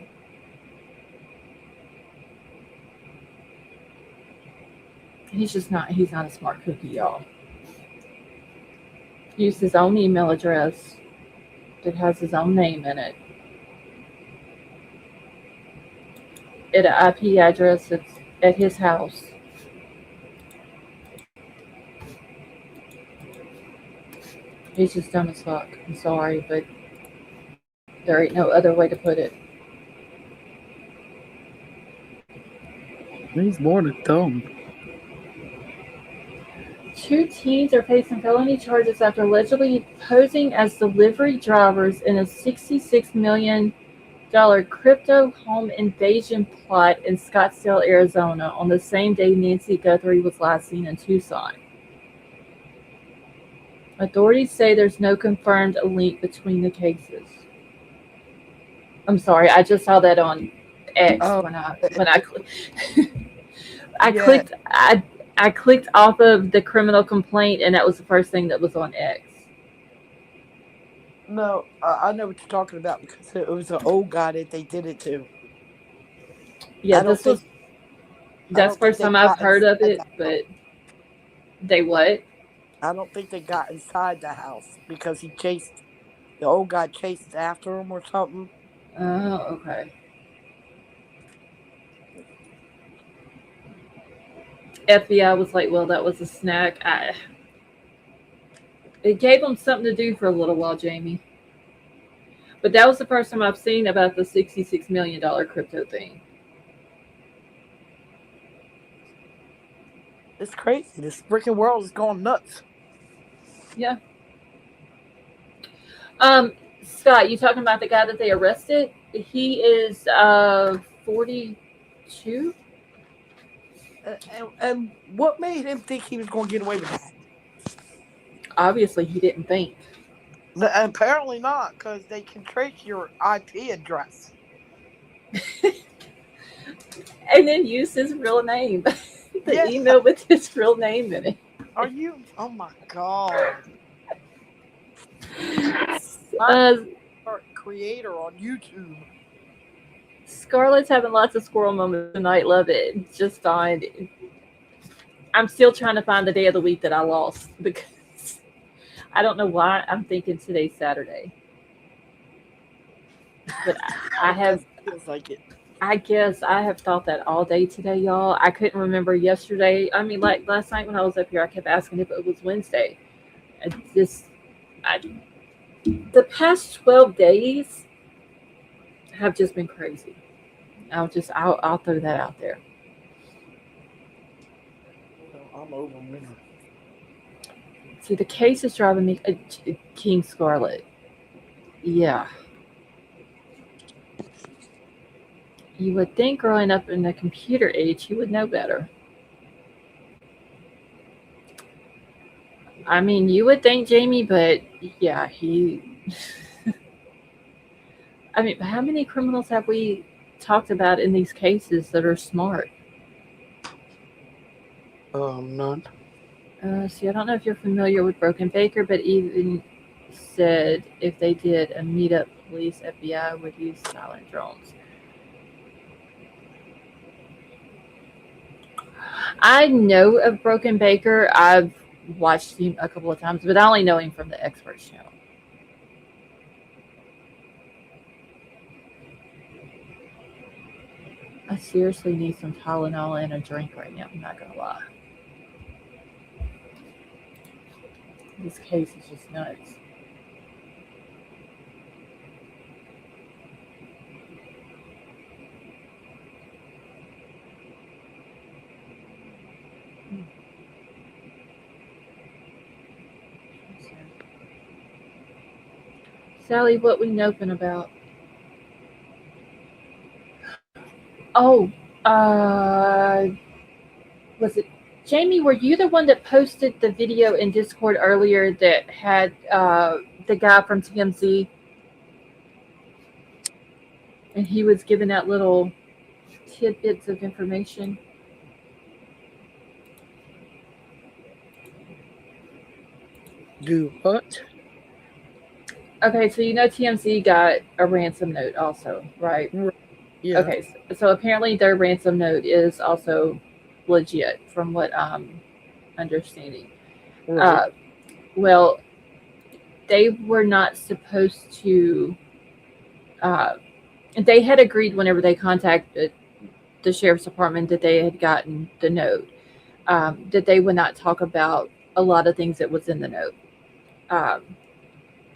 He's not a smart cookie, y'all. He used his own email address that has his own name in it. At an IP address that's at his house. He's just dumb as fuck. I'm sorry, but there ain't no other way to put it. He's more than dumb. 2 teens are facing felony charges after allegedly posing as delivery drivers in a $66 million crypto home invasion plot in Scottsdale, Arizona, on the same day Nancy Guthrie was last seen in Tucson. Authorities say there's no confirmed link between the cases. I'm sorry, I just saw that on X when I clicked. I clicked off of the criminal complaint, and that was the first thing that was on X. No, I know what you're talking about because it was an old guy that they did it to. Yeah, I don't this was think I that's don't the think first they time I've got heard of inside it, the house. but they what? I don't think they got inside the house because the old guy chased after him or something. Oh, okay. FBI was like, well, that was a snack. It gave them something to do for a little while, Jamie. But that was the first time I've seen about the $66 million crypto thing. It's crazy. This freaking world is going nuts. Yeah. Um, Scott, you talking about the guy that they arrested? He is 42. And what made him think he was going to get away with that? Obviously, he didn't think. Apparently not, because they can trace your IP address. And then use his real name, the Yeah. email with his real name in it. Are you? Oh my god. My Uh, creator on YouTube. Scarlett's having lots of squirrel moments tonight. Love it. Just fine. I'm still trying to find the day of the week that I lost because I don't know why I'm thinking today's Saturday. But I Because have, it feels like it. I guess I have thought that all day today, y'all. I couldn't remember yesterday. I mean, like last night when I was up here, I kept asking if it was Wednesday. I just, I, the past 12 days have just been crazy. I'll throw that out there. Well, I'm over winter. See, the case is driving me, King Scarlet. Yeah. You would think growing up in the computer age, you would know better. I mean, you would think Jamie, but yeah, he. I mean, how many criminals have we talked about in these cases that are smart? None. See, I don't know if you're familiar with Broken Baker, but even said if they did a meetup, police, FBI would use silent drones. I know of Broken Baker. I've watched him a couple of times, but I only know him from the Experts channel. I seriously need some Tylenol and a drink right now. I'm not gonna lie. This case is just nuts. Sally, what we noping about? Oh, uh, was it Jamie? Were you the one that posted the video in Discord earlier that had the guy from TMZ and he was giving out little tidbits of information? Do what? Okay, so you know TMZ got a ransom note also, right? Right. Yeah. Okay, so apparently their ransom note is also legit, from what I'm understanding. Right. Uh, well, they were not supposed to. Uh, they had agreed whenever they contacted the sheriff's department that they had gotten the note, that they would not talk about a lot of things that was in the note. Um,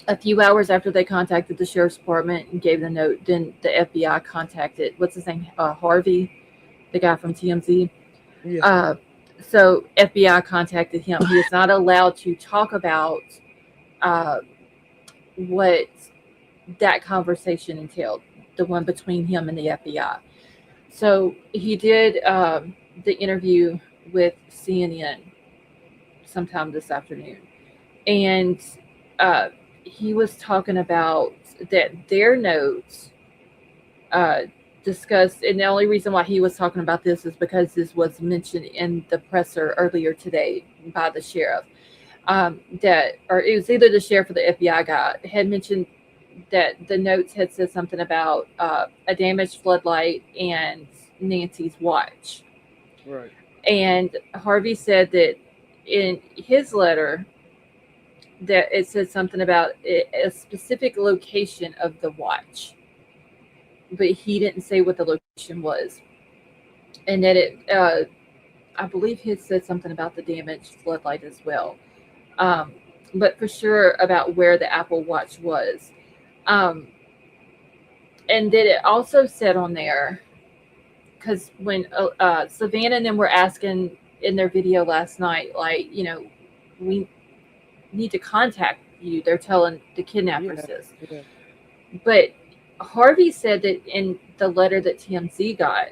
a few hours after they contacted the sheriff's department and gave the note, then the FBI contacted what's his name, Harvey, the guy from TMZ. Yeah. Uh, so FBI contacted him. He is not allowed to talk about uh, what that conversation entailed, the one between him and the FBI. So he did the interview with CNN sometime this afternoon, and uh, he was talking about that their notes uh, discussed, and the only reason why he was talking about this is because this was mentioned in the presser earlier today by the sheriff. or it was either the sheriff or the FBI guy, had mentioned that the notes had said something about a damaged floodlight and Nancy's watch. Right. And Harvey said that in his letter that it said something about a specific location of the watch, but he didn't say what the location was. And that I believe he had said something about the damaged floodlight as well. Um, but for sure about where the Apple Watch was. Um, and that it also said on there, because when Savannah and them were asking in their video last night, like, we need to contact you. They're telling the kidnappers Yeah. this. Yeah. But Harvey said that in the letter that TMZ got,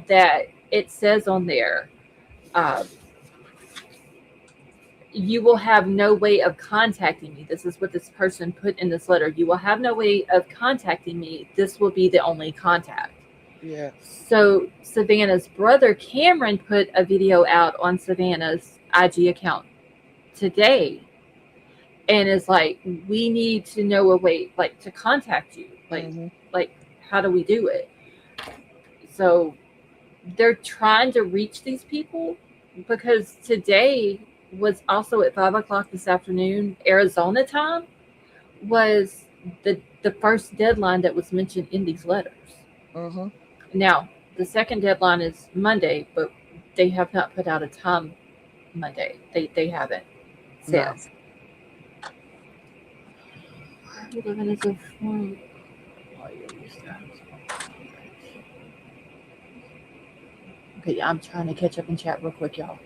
that it says on there, uh, you will have no way of contacting me. This is what this person put in this letter. You will have no way of contacting me. This will be the only contact. Yeah. So Savannah's brother Cameron put a video out on Savannah's IG account today and is like, we need to know a way like to contact you. Like how do we do it? So they're trying to reach these people because today was also at 5 o'clock this afternoon, Arizona time, was the first deadline that was mentioned in these letters. Uh-huh. Now, the second deadline is Monday, but they have not put out a time Monday. They haven't No. said. We're living as a form. Okay, I'm trying to catch up in chat real quick, y'all.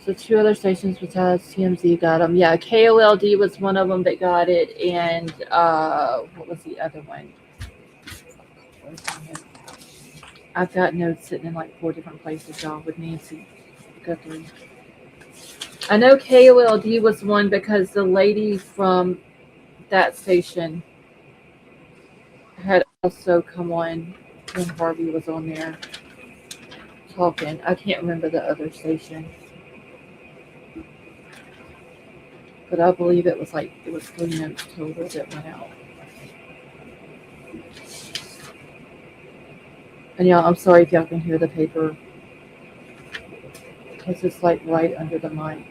So two other stations besides TMZ got them. Yeah, KOLD was one of them that got it, and what was the other one? I've got notes sitting in like 4 different places, y'all, with Nancy Guthrie. I know KOLD was one because the lady from that station had also come on when Harvey was on there talking. I can't remember the other station, but I believe it was 3 notes total that went out. And y'all, I'm sorry if y'all can hear the paper because it's like right under the mic.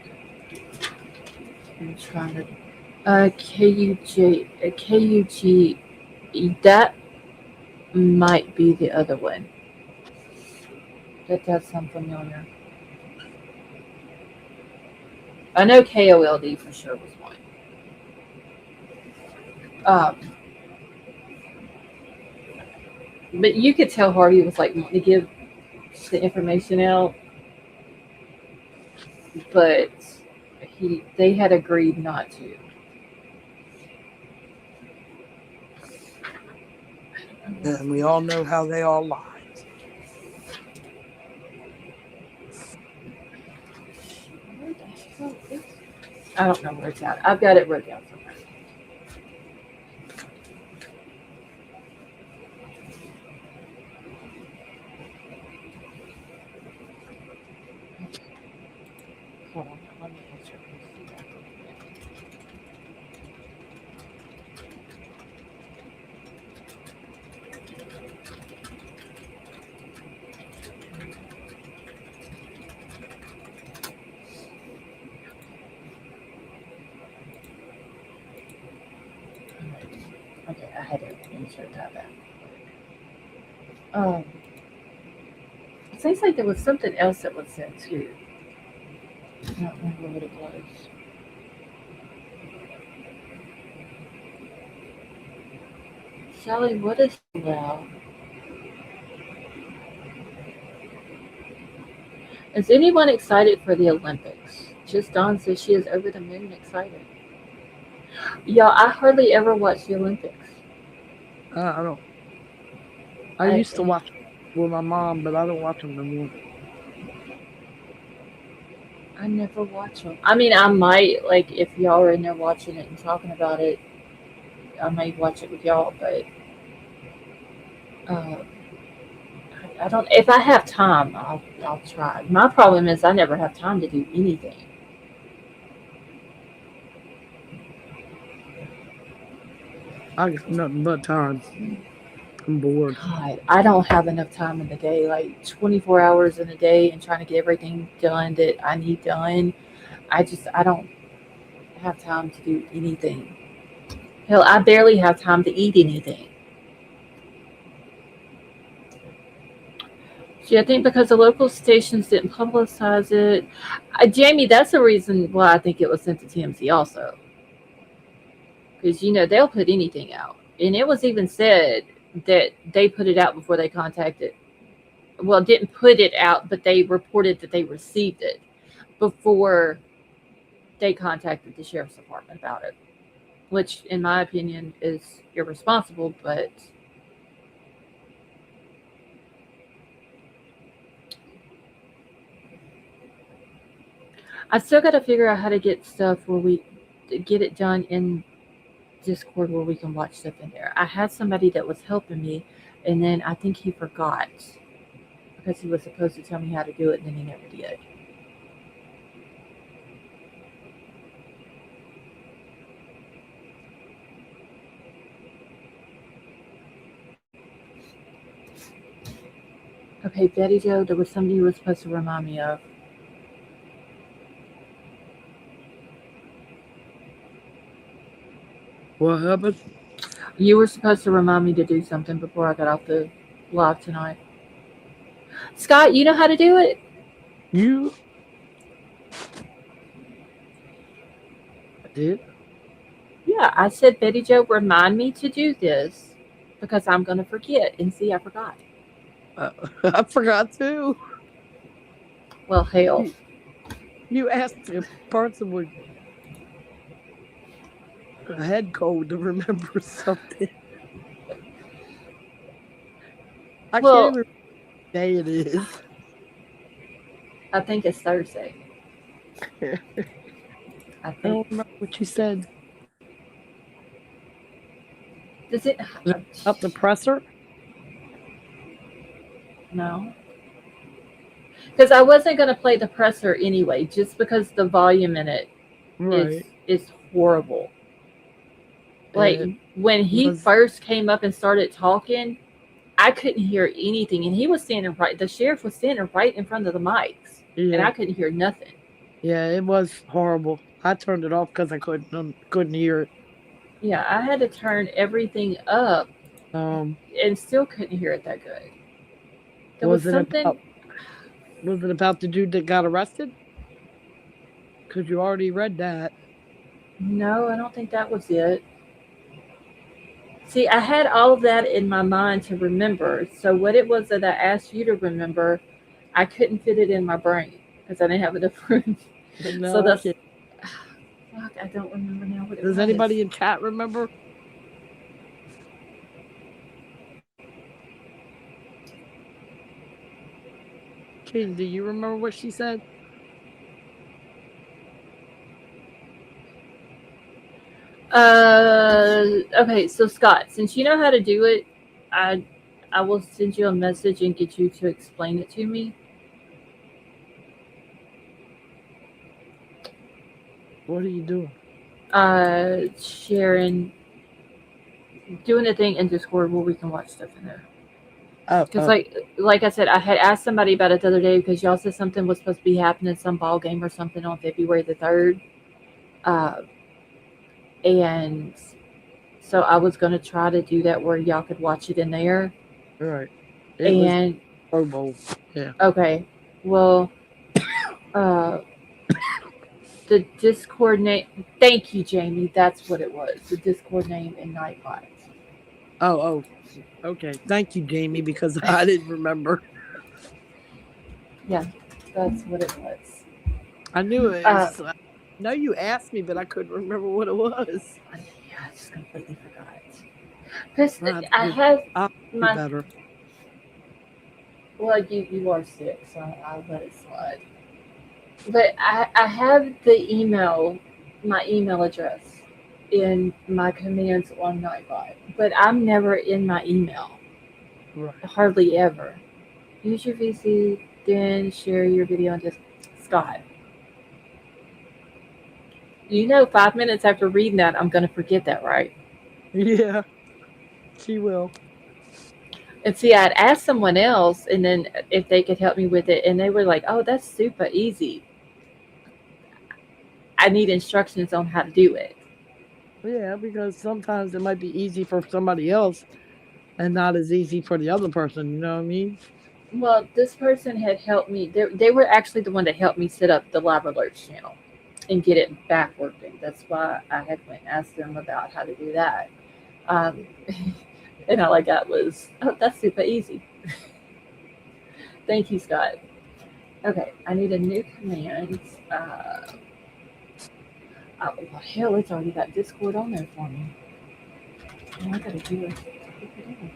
I'm trying to KUG, that might be the other one. That does sound familiar. I know KOLD for sure was one. But you could tell Harvey was like wanting to give the information out, but they had agreed not to. And we all know how they all lie. I don't know where it's at. I've got it wrote down somewhere. Hold on. Let me make sure I can see that. Okay, I had to insert that back. It seems like there was something else that was sent too. I don't remember what it was. Shelly, what is loud? Is anyone excited for the Olympics? Just Dawn says she is over the moon excited. Y'all, I hardly ever watch the Olympics. I don't. I used to watch with my mom, but I don't watch them no more. I never watch them. I mean, I might, like, if y'all are in there watching it and talking about it, I might watch it with y'all, but I I don't. If I have time, I'll try. My problem is I never have time to do anything. I got nothing but time. I'm bored. God, I don't have enough time in the day. Like 24 hours in a day, and trying to get everything done that I need done. I don't have time to do anything. Hell, I barely have time to eat anything. See, I think because the local stations didn't publicize it, Jamie, that's the reason why I think it was sent to TMZ also, because they'll put anything out, and it was even said that they put it out before they contacted. Well, didn't put it out, but they reported that they received it before they contacted the sheriff's department about it, which, in my opinion, is irresponsible. But I still got to figure out how to get stuff where we get it done in Discord where we can watch stuff in there. I had somebody that was helping me, and then I think he forgot because he was supposed to tell me how to do it, and then he never did. Okay, Betty Joe, there was somebody you were supposed to remind me of. What happened? You were supposed to remind me to do something before I got off the live tonight. Scott, you know how to do it? You did? Yeah, I said, Betty Joe, remind me to do this because I'm going to forget. And see, I forgot. I forgot too. Well, hell. You asked a person with a head cold to remember something. I can't Well, even remember what day it is. I think it's Thursday. I I think. don't remember what you said. Does it? Up the presser? No. Because I wasn't going to play the presser anyway, just because the volume in it is Right. is horrible. Like It when he was, first came up and started talking, I couldn't hear anything, and he was standing right. The sheriff was standing right in front of the mics, and yeah. I couldn't hear nothing. Yeah, it was horrible. I turned it off because I couldn't hear it. Yeah, I had to turn everything up Um, and still couldn't hear it that good. There was was it something. about the dude that got arrested? Because you already read that. No, I don't think that was it. See, I had all of that in my mind to remember. So what it was that I asked you to remember, I couldn't fit it in my brain because I didn't have enough room. So No, I that's can't. fuck. I don't remember now what it Does was. anybody in chat remember? King, do you remember what she said? Okay, so Scott, since you know how to do it, I I will send you a message and get you to explain it to me. What are you doing? Sharing, doing a thing in Discord where we can watch stuff in there. Oh, Because oh, like I said, I had asked somebody about it the other day because y'all said something was supposed to be happening, some ball game or something on February the 3rd, uh, and so I was gonna try to do that where y'all could watch it in there. all right. It was And Pro Bowl. Yeah. okay, well, uh, the Discord name. Thank you, Jamie. That's what it was. The Discord name in Nightbot. Oh, okay. Thank you, Jamie, because I didn't remember. Yeah, that's what it was. I knew it. Uh, I know you asked me, but I couldn't remember what it was. yeah, I just completely forgot. Because I have to I do, have I have to do my better. well, you are sick, so I'll let it slide. But I have the email, my email address in my commands on Nightbot, but I'm never in my email, Right. hardly ever. Use your VC, then share your video on just Scott. 5 minutes after reading that, I'm going to forget that, right? Yeah, she will. And see, I'd asked someone else, and then if they could help me with it, and they were like, "Oh, that's super easy. I need instructions on how to do it." Yeah, because sometimes it might be easy for somebody else and not as easy for the other person. You know what I mean? Well, this person had helped me. They were actually the one that helped me set up the live alerts channel and get it back working. That's why I had went and asked them about how to do that. Um, and all I got was, "Oh, that's super easy. Thank you, Scott." Okay, I need a new command. Well, hell, it's already got Discord on there for me. All I gotta do is click it in.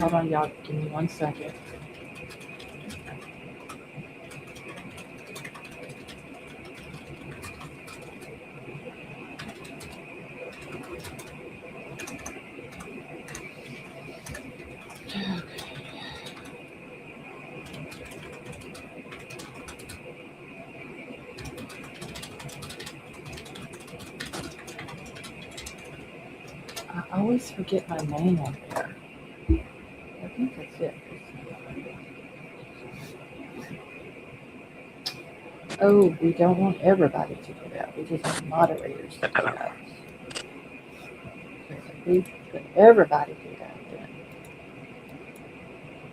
Hold on, y'all. Give me 1 second. I always forget my name on there. I think that's it. Oh, we don't want everybody to do that. We just want moderators to do that. We put everybody do that. Then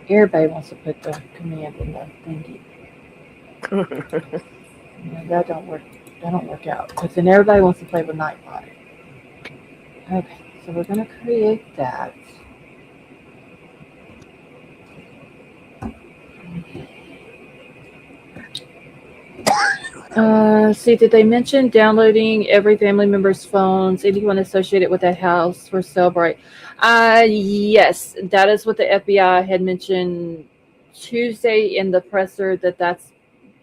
everybody wants to put the command in the thingy. That don't work. That don't work out because then everybody wants to play with Nightbot. Okay, so we're gonna create that. See, did they mention downloading every family member's phones, anyone associated with that house for Cellbrite? Yes, that is what the FBI had mentioned Tuesday in the presser. That's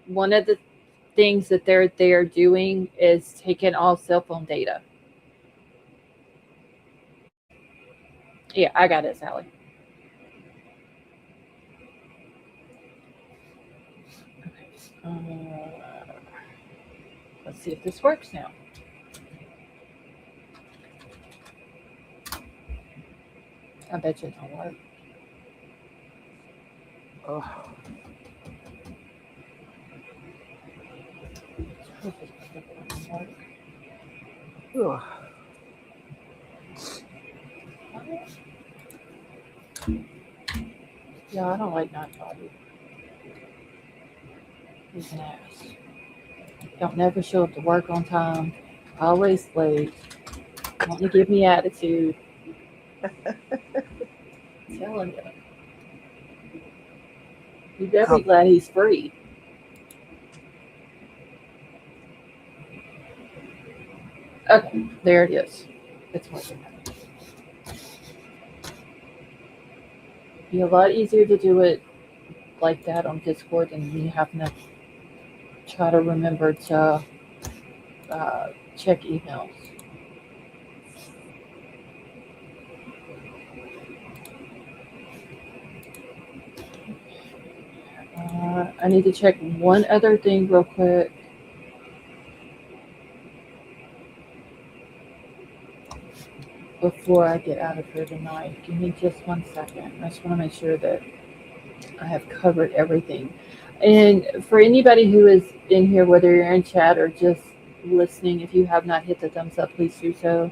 one of the things that they're doing is taking all cell phone data. Yeah, I got it, Sally. Okay. Let's see if this works now. I bet you it don't work. Oh. Ugh. Yeah, I don't like Nightbot. He's an ass. Don't never show up to work on time. Always late. Want to give me attitude. I'm telling you. You better be glad he's free. Okay, there it is. It's working. Be a lot easier to do it like that on Discord than me having to try to remember to check emails. I need to check one other thing real quick. Before I get out of here tonight. Give me just 1 second. I just want to make sure that I have covered everything. And for anybody who is in here, whether you're in chat or just listening, if you have not hit the thumbs up, please do so.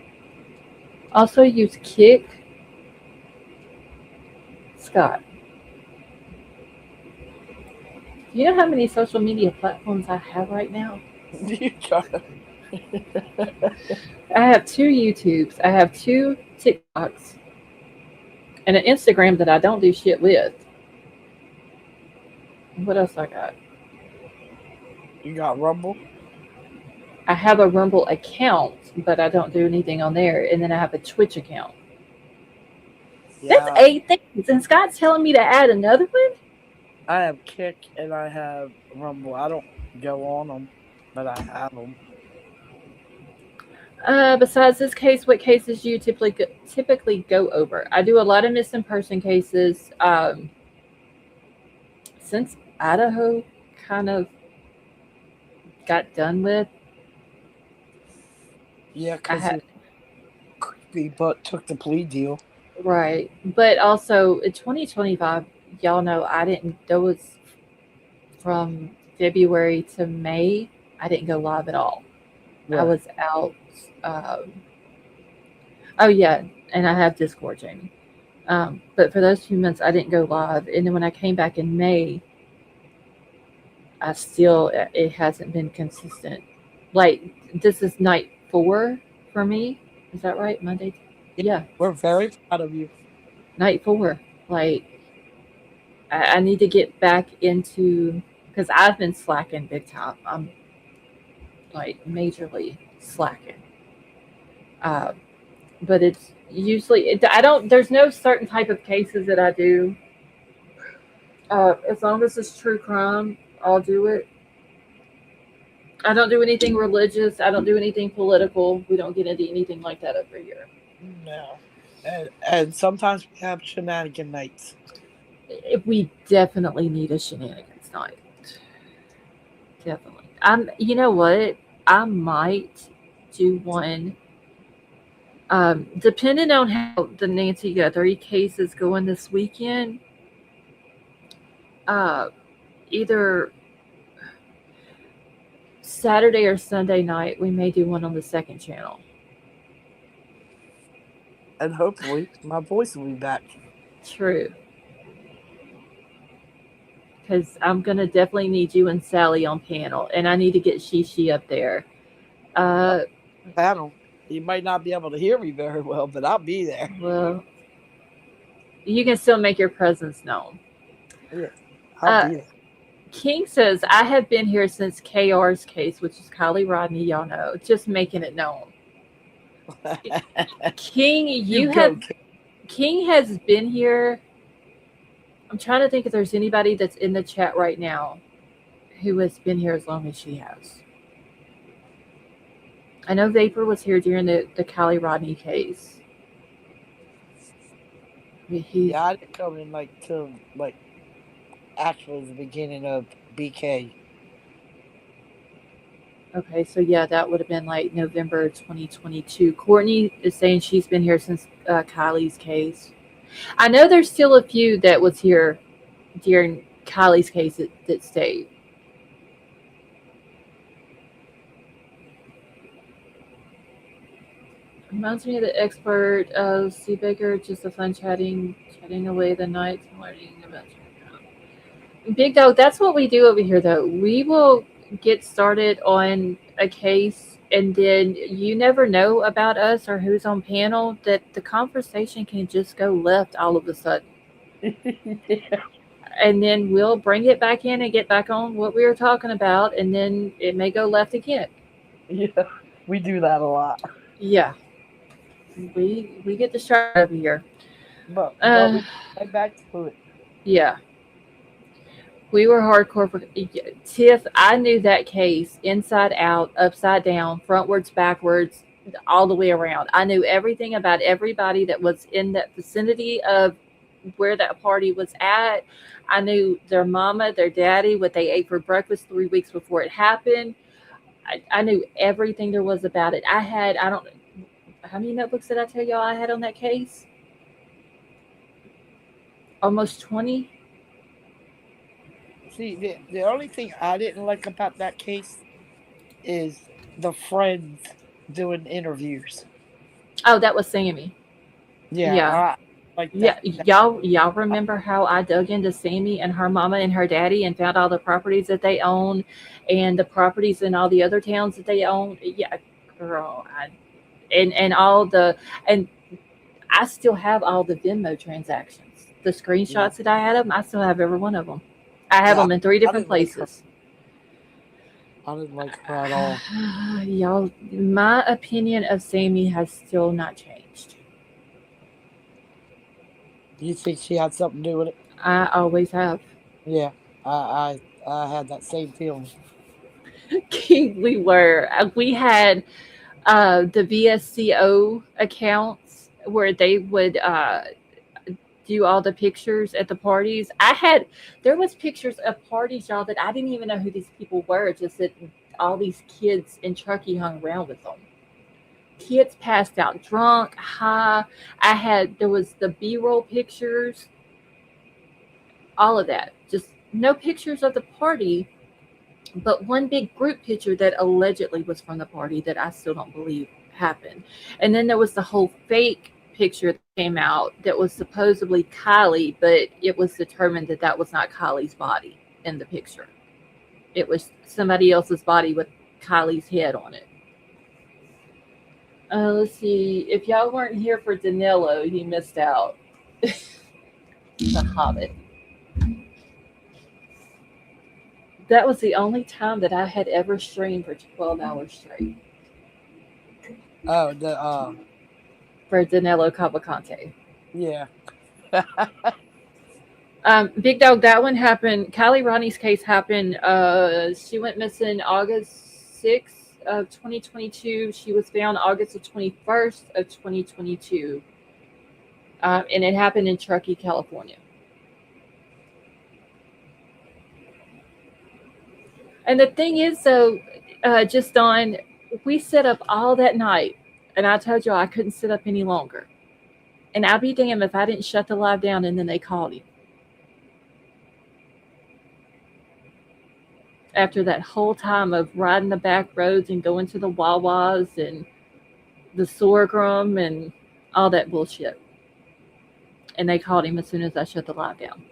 Also use Kick. Scott, do you know how many social media platforms I have right now? You gotta. I have 2 YouTubes. I have 2 TikToks. And an Instagram that I don't do shit with. What else I got? You got Rumble? I have a Rumble account, but I don't do anything on there. And then I have a Twitch account. That's Yeah. 8 things. And Scott's telling me to add another one? I have Kick and I have Rumble. I don't go on them, but I have them. Besides this case, what cases do you typically go over? I do a lot of missing person cases. Since Idaho kind of got done with, Yeah, I because had it creepy, but took the plea deal. right, but also in 2025, y'all know I didn't. There was from February to May. I didn't go live at all. I Right. was out. Um, oh yeah, and I have Discord, Jamie. But for those few months, I didn't go live, and then when I came back in May, I still it hasn't been consistent. Like this is night 4 for me. Is that right? Monday. Yeah, Yeah, we're very proud of you. night 4. Like I need to get back into because I've been slacking big time. I'm like majorly slacking. Uh, but it's usually I don't. There's no certain type of cases that I do. As long as it's true crime, I'll do it. I don't do anything religious. I don't do anything political. We don't get into anything like that over here. No. And sometimes we have shenanigan nights. We definitely need a shenanigans night. Definitely. You know what? I might do one. Depending on how the Nancy Guthrie case is going this weekend, uh, either Saturday or Sunday night, we may do one on the second channel. And hopefully my voice will be back. True. Because I'm going to definitely need you and Sally on panel, and I need to get Shishi up there. Uh, Uh, Panel. You might not be able to hear me very well, but I'll be there. well, you can still make your presence known. Yeah, I'll Uh, be there. King says, I have been here since KR's case, which is Kylie Rodney, y'all know, just making it known. King, You you have go, kid. King has been here. I'm trying to think if there's anybody that's in the chat right now who has been here as long as she has. I know Vapor was here during the Kylie Rodney case. He Yeah, I didn't come in like till like actually the beginning of BK. okay, so yeah, that would have been like November 2022. Courtney is saying she's been here since Kylie's case. I know there's still a few that was here during Kylie's case that stayed. Reminds me of the expert Steve Baker, just a fun chatting away the night and learning about Big Dog. That's what we do over here, though. We will get started on a case, and then you never know about us or who's on panel. That the conversation can just go left all of a sudden, Yeah. and then we'll bring it back in and get back on what we were talking about, and then it may go left again. Yeah, we do that a lot. Yeah, we get distracted over here. But Uh, we right back to it. yeah. We were hardcore for Tiff. I knew that case inside out, upside down, frontwards, backwards, all the way around. I knew everything about everybody that was in that vicinity of where that party was at. I knew their mama, their daddy, what they ate for breakfast 3 weeks before it happened. I knew everything there was about it. I don't, how many notebooks did I tell y'all I had on that case? Almost 20. See, the only thing I didn't like about that case is the friends doing interviews. Oh, that was Sammy. Yeah, Yeah. I like Yeah, that. y'all remember how I dug into Sammy and her mama and her daddy and found all the properties that they own and the properties in all the other towns that they own? Yeah, girl, and all the and I still have all the Venmo transactions, the Yeah, screenshots that I had of them. I still have every one of them. I have yeah. them in three I different didn't like her. places. I didn't like her at all. Y'all, my opinion of Sammy has still not changed. Do you think she had something to do with it? I always have. Yeah, I had that same feeling. We were. We had. the VSCO accounts where they would do all the pictures at the parties. There was pictures of parties, y'all, that I didn't even know who these people were. Just that all these kids in Truckee hung around with them. Kids passed out drunk, high. There was the B-roll pictures, all of that. Just no pictures of the party, but one big group picture that allegedly was from the party that I still don't believe happened. And then there was the whole fake picture that came out that was supposedly Kylie, but it was determined that that was not Kylie's body in the picture. It was somebody else's body with Kylie's head on it. Let's see. If y'all weren't here for Danilo, you missed out. The Hobbit. That was the only time that I had ever streamed for 12 hours straight Oh, for Danilo Cavalcante. yeah. Big Dog, that one happened. Callie Ronnie's case happened. She went missing August 6th of 2022. She was found August of 21st of 2022. And it happened in Truckee, California. And the thing is, though, just on, we set up all that night, and I told you I couldn't sit up any longer. And I'd be damned if I didn't shut the live down and then they called him. After that whole time of riding the back roads and going to the Wawas and the sorghum and all that bullshit. And they called him as soon as I shut the live down.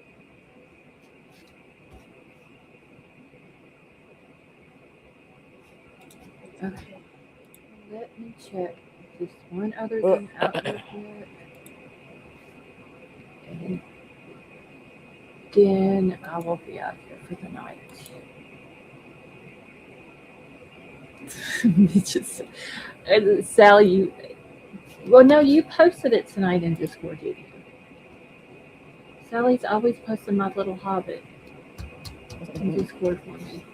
Okay. Let me check just one other thing out real quick. And then I will be out here for the night. Just, Sally, well, no, you posted it tonight in Discord, didn't you? Sally's always posting my little hobbit in Discord for me.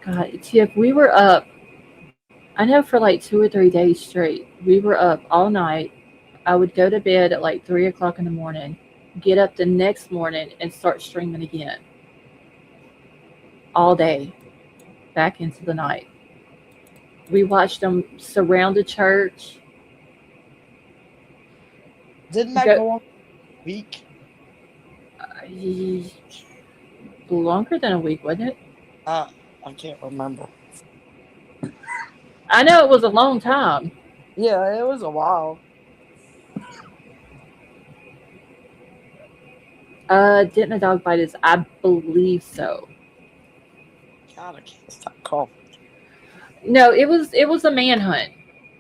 God, Tiff, we were up, I know for like 2 or 3 days straight. We were up all night. I would go to bed at like 3 o'clock in the morning, get up the next morning and start streaming again. All day, back into the night. We watched them surround the church. Didn't that go on a week? Longer than a week, wasn't it? I can't remember. I know it was a long time. Yeah, it was a while. Didn't a dog bite us? I believe so. God, I can't stop coughing. No, it was a manhunt.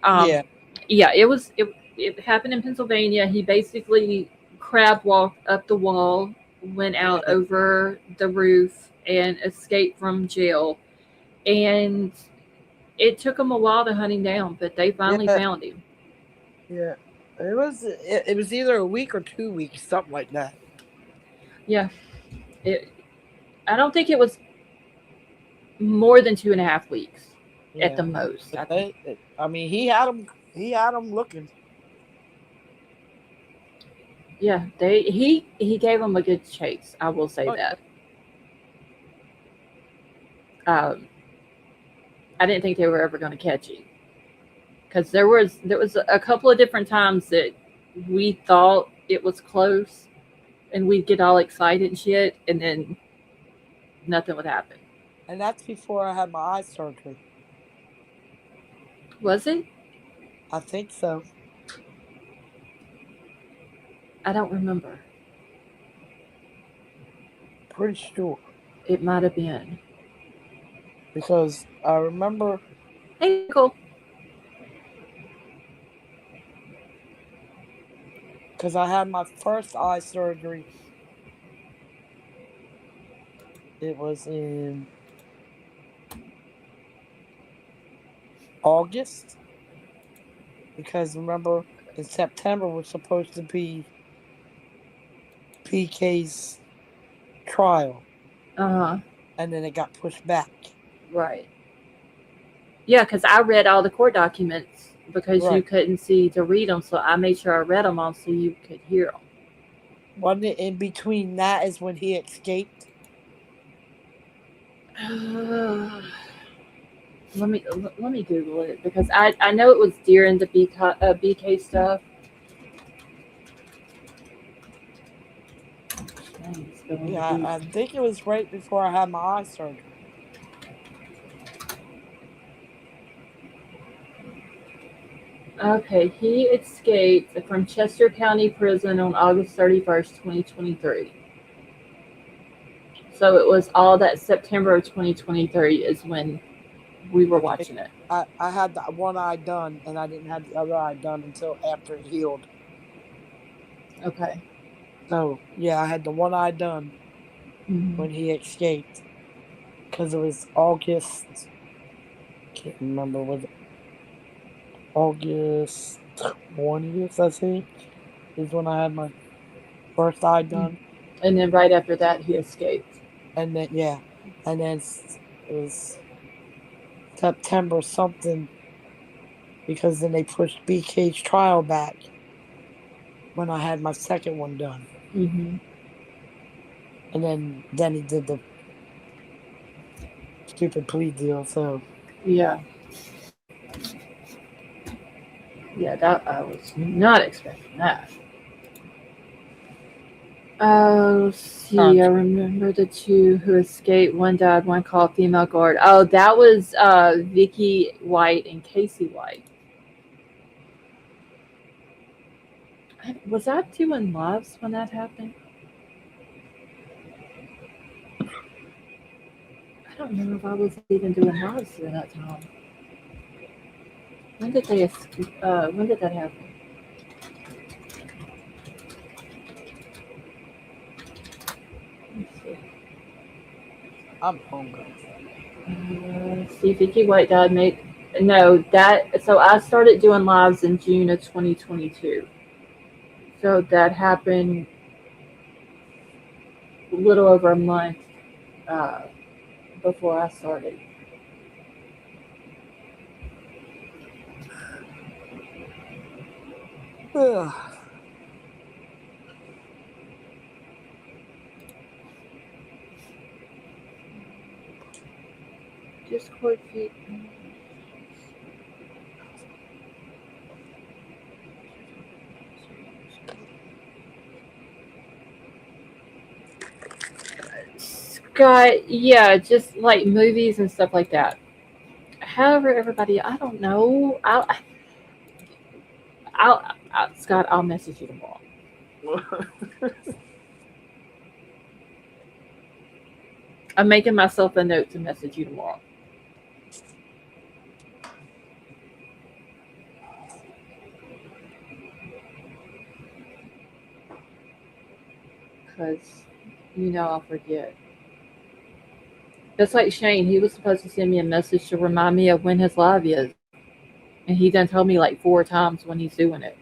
Yeah. Yeah, it happened in Pennsylvania. He basically crab walked up the wall, went out over the roof, and escaped from jail. And it took them a while to hunt him down, but they finally found him. Yeah, it was either a week or 2 weeks, something like that. Yeah, I don't think it was more than 2.5 weeks at the most. I mean, he had them looking. Yeah, he gave them a good chase. I will say that. I didn't think they were ever going to catch him because there was a couple of different times that we thought it was close, and we'd get all excited and shit, and then nothing would happen. And that's before I had my eye surgery. Was it? I think so. I don't remember. Pretty sure. It might have been. Because I remember. Hey, Nicole. Because I had my first eye surgery. It was in August. Because remember, in September was supposed to be PK's trial. Uh-huh. and then it got pushed back. Right. Yeah, because I read all the court documents because you Right. couldn't see to read them, so I made sure I read them all so you could hear Wasn't it in between that is when he escaped? them. Let me Google it because I know it was during the BK stuff. Dang, spelling the Yeah, B. I think it was right before I had my eye surgery. Okay, he escaped from Chester County Prison on August 31st, 2023. So it was all that September of 2023 is when we were Okay. watching it. I had the one eye done, and I didn't have the other eye done until after it healed. Okay. So, yeah, I had the one eye done Hmm. when he escaped. Because it was August. Can't remember. Was it August 20th, I think? Is when I had my first eye done. And then right after that, he escaped. And then, yeah. And then it was September something. Because then they pushed BK's trial back when I had my second one done. Hmm. And then he did the stupid plea deal. So Yeah. Yeah, that I was not expecting that. Let's see. I remember the two who escaped. One died, one called female guard. Oh, that was Vicky White and Casey White. Was I doing lives when that happened? I don't remember if I was even doing lives during that time. When did they? When did that happen? Let's see. I'm hungry. See, Vicky White died. No, that. So I started doing lives in June of 2022. So that happened a little over a month uh, before I started. Ugh. Discord feed. Scott, yeah, just like movies and stuff like that. However, everybody, I don't know. Scott, I'll message you tomorrow. I'm making myself a note to message you tomorrow. Because, I'll forget. Just like Shane, he was supposed to send me a message to remind me of when his live is. And he done told me like 4 times when he's doing it.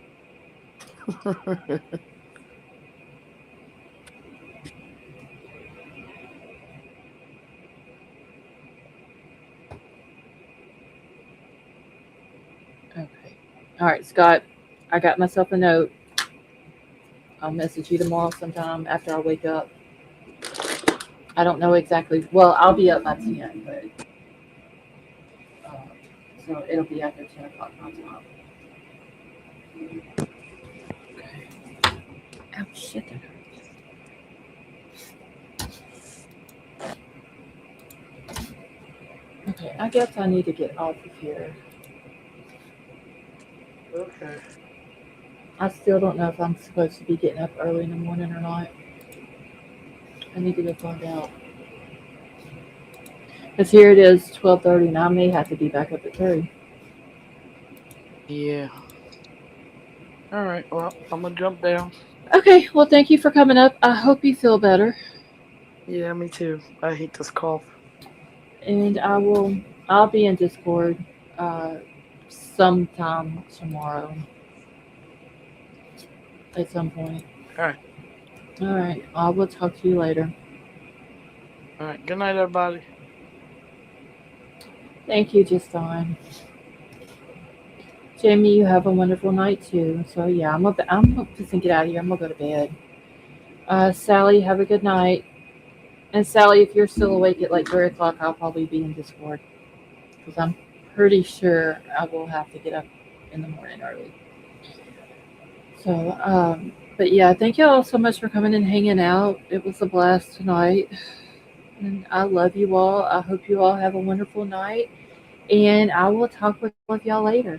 Okay. All right, Scott, I got myself a note. I'll message you tomorrow sometime after I wake up. I don't know exactly. Well, I'll be up by 10, but uh, so it'll be after 10 o'clock my time. Oh, shit, that hurts. Okay, I guess I need to get off of here. Okay. I still don't know if I'm supposed to be getting up early in the morning or not. I need to go find out. Because here it is, 12:30, and I may have to be back up at 3. Yeah. All right. Well, I'm gonna jump down. Okay, well, thank you for coming up. I hope you feel better. Yeah, me too. I hate this cough. And I'll be in Discord uh, sometime tomorrow at some point. All right. All right, I will talk to you later. All right. Good night, everybody. Thank you, Justin. Jamie, you have a wonderful night too. So yeah, I'm just gonna get out of here. I'm gonna go to bed. Sally, have a good night. And Sally, if you're still awake at like 3 o'clock, I'll probably be in Discord because I'm pretty sure I will have to get up in the morning early. So, but yeah, thank you all so much for coming and hanging out. It was a blast tonight, and I love you all. I hope you all have a wonderful night, and I will talk with all of y'all later.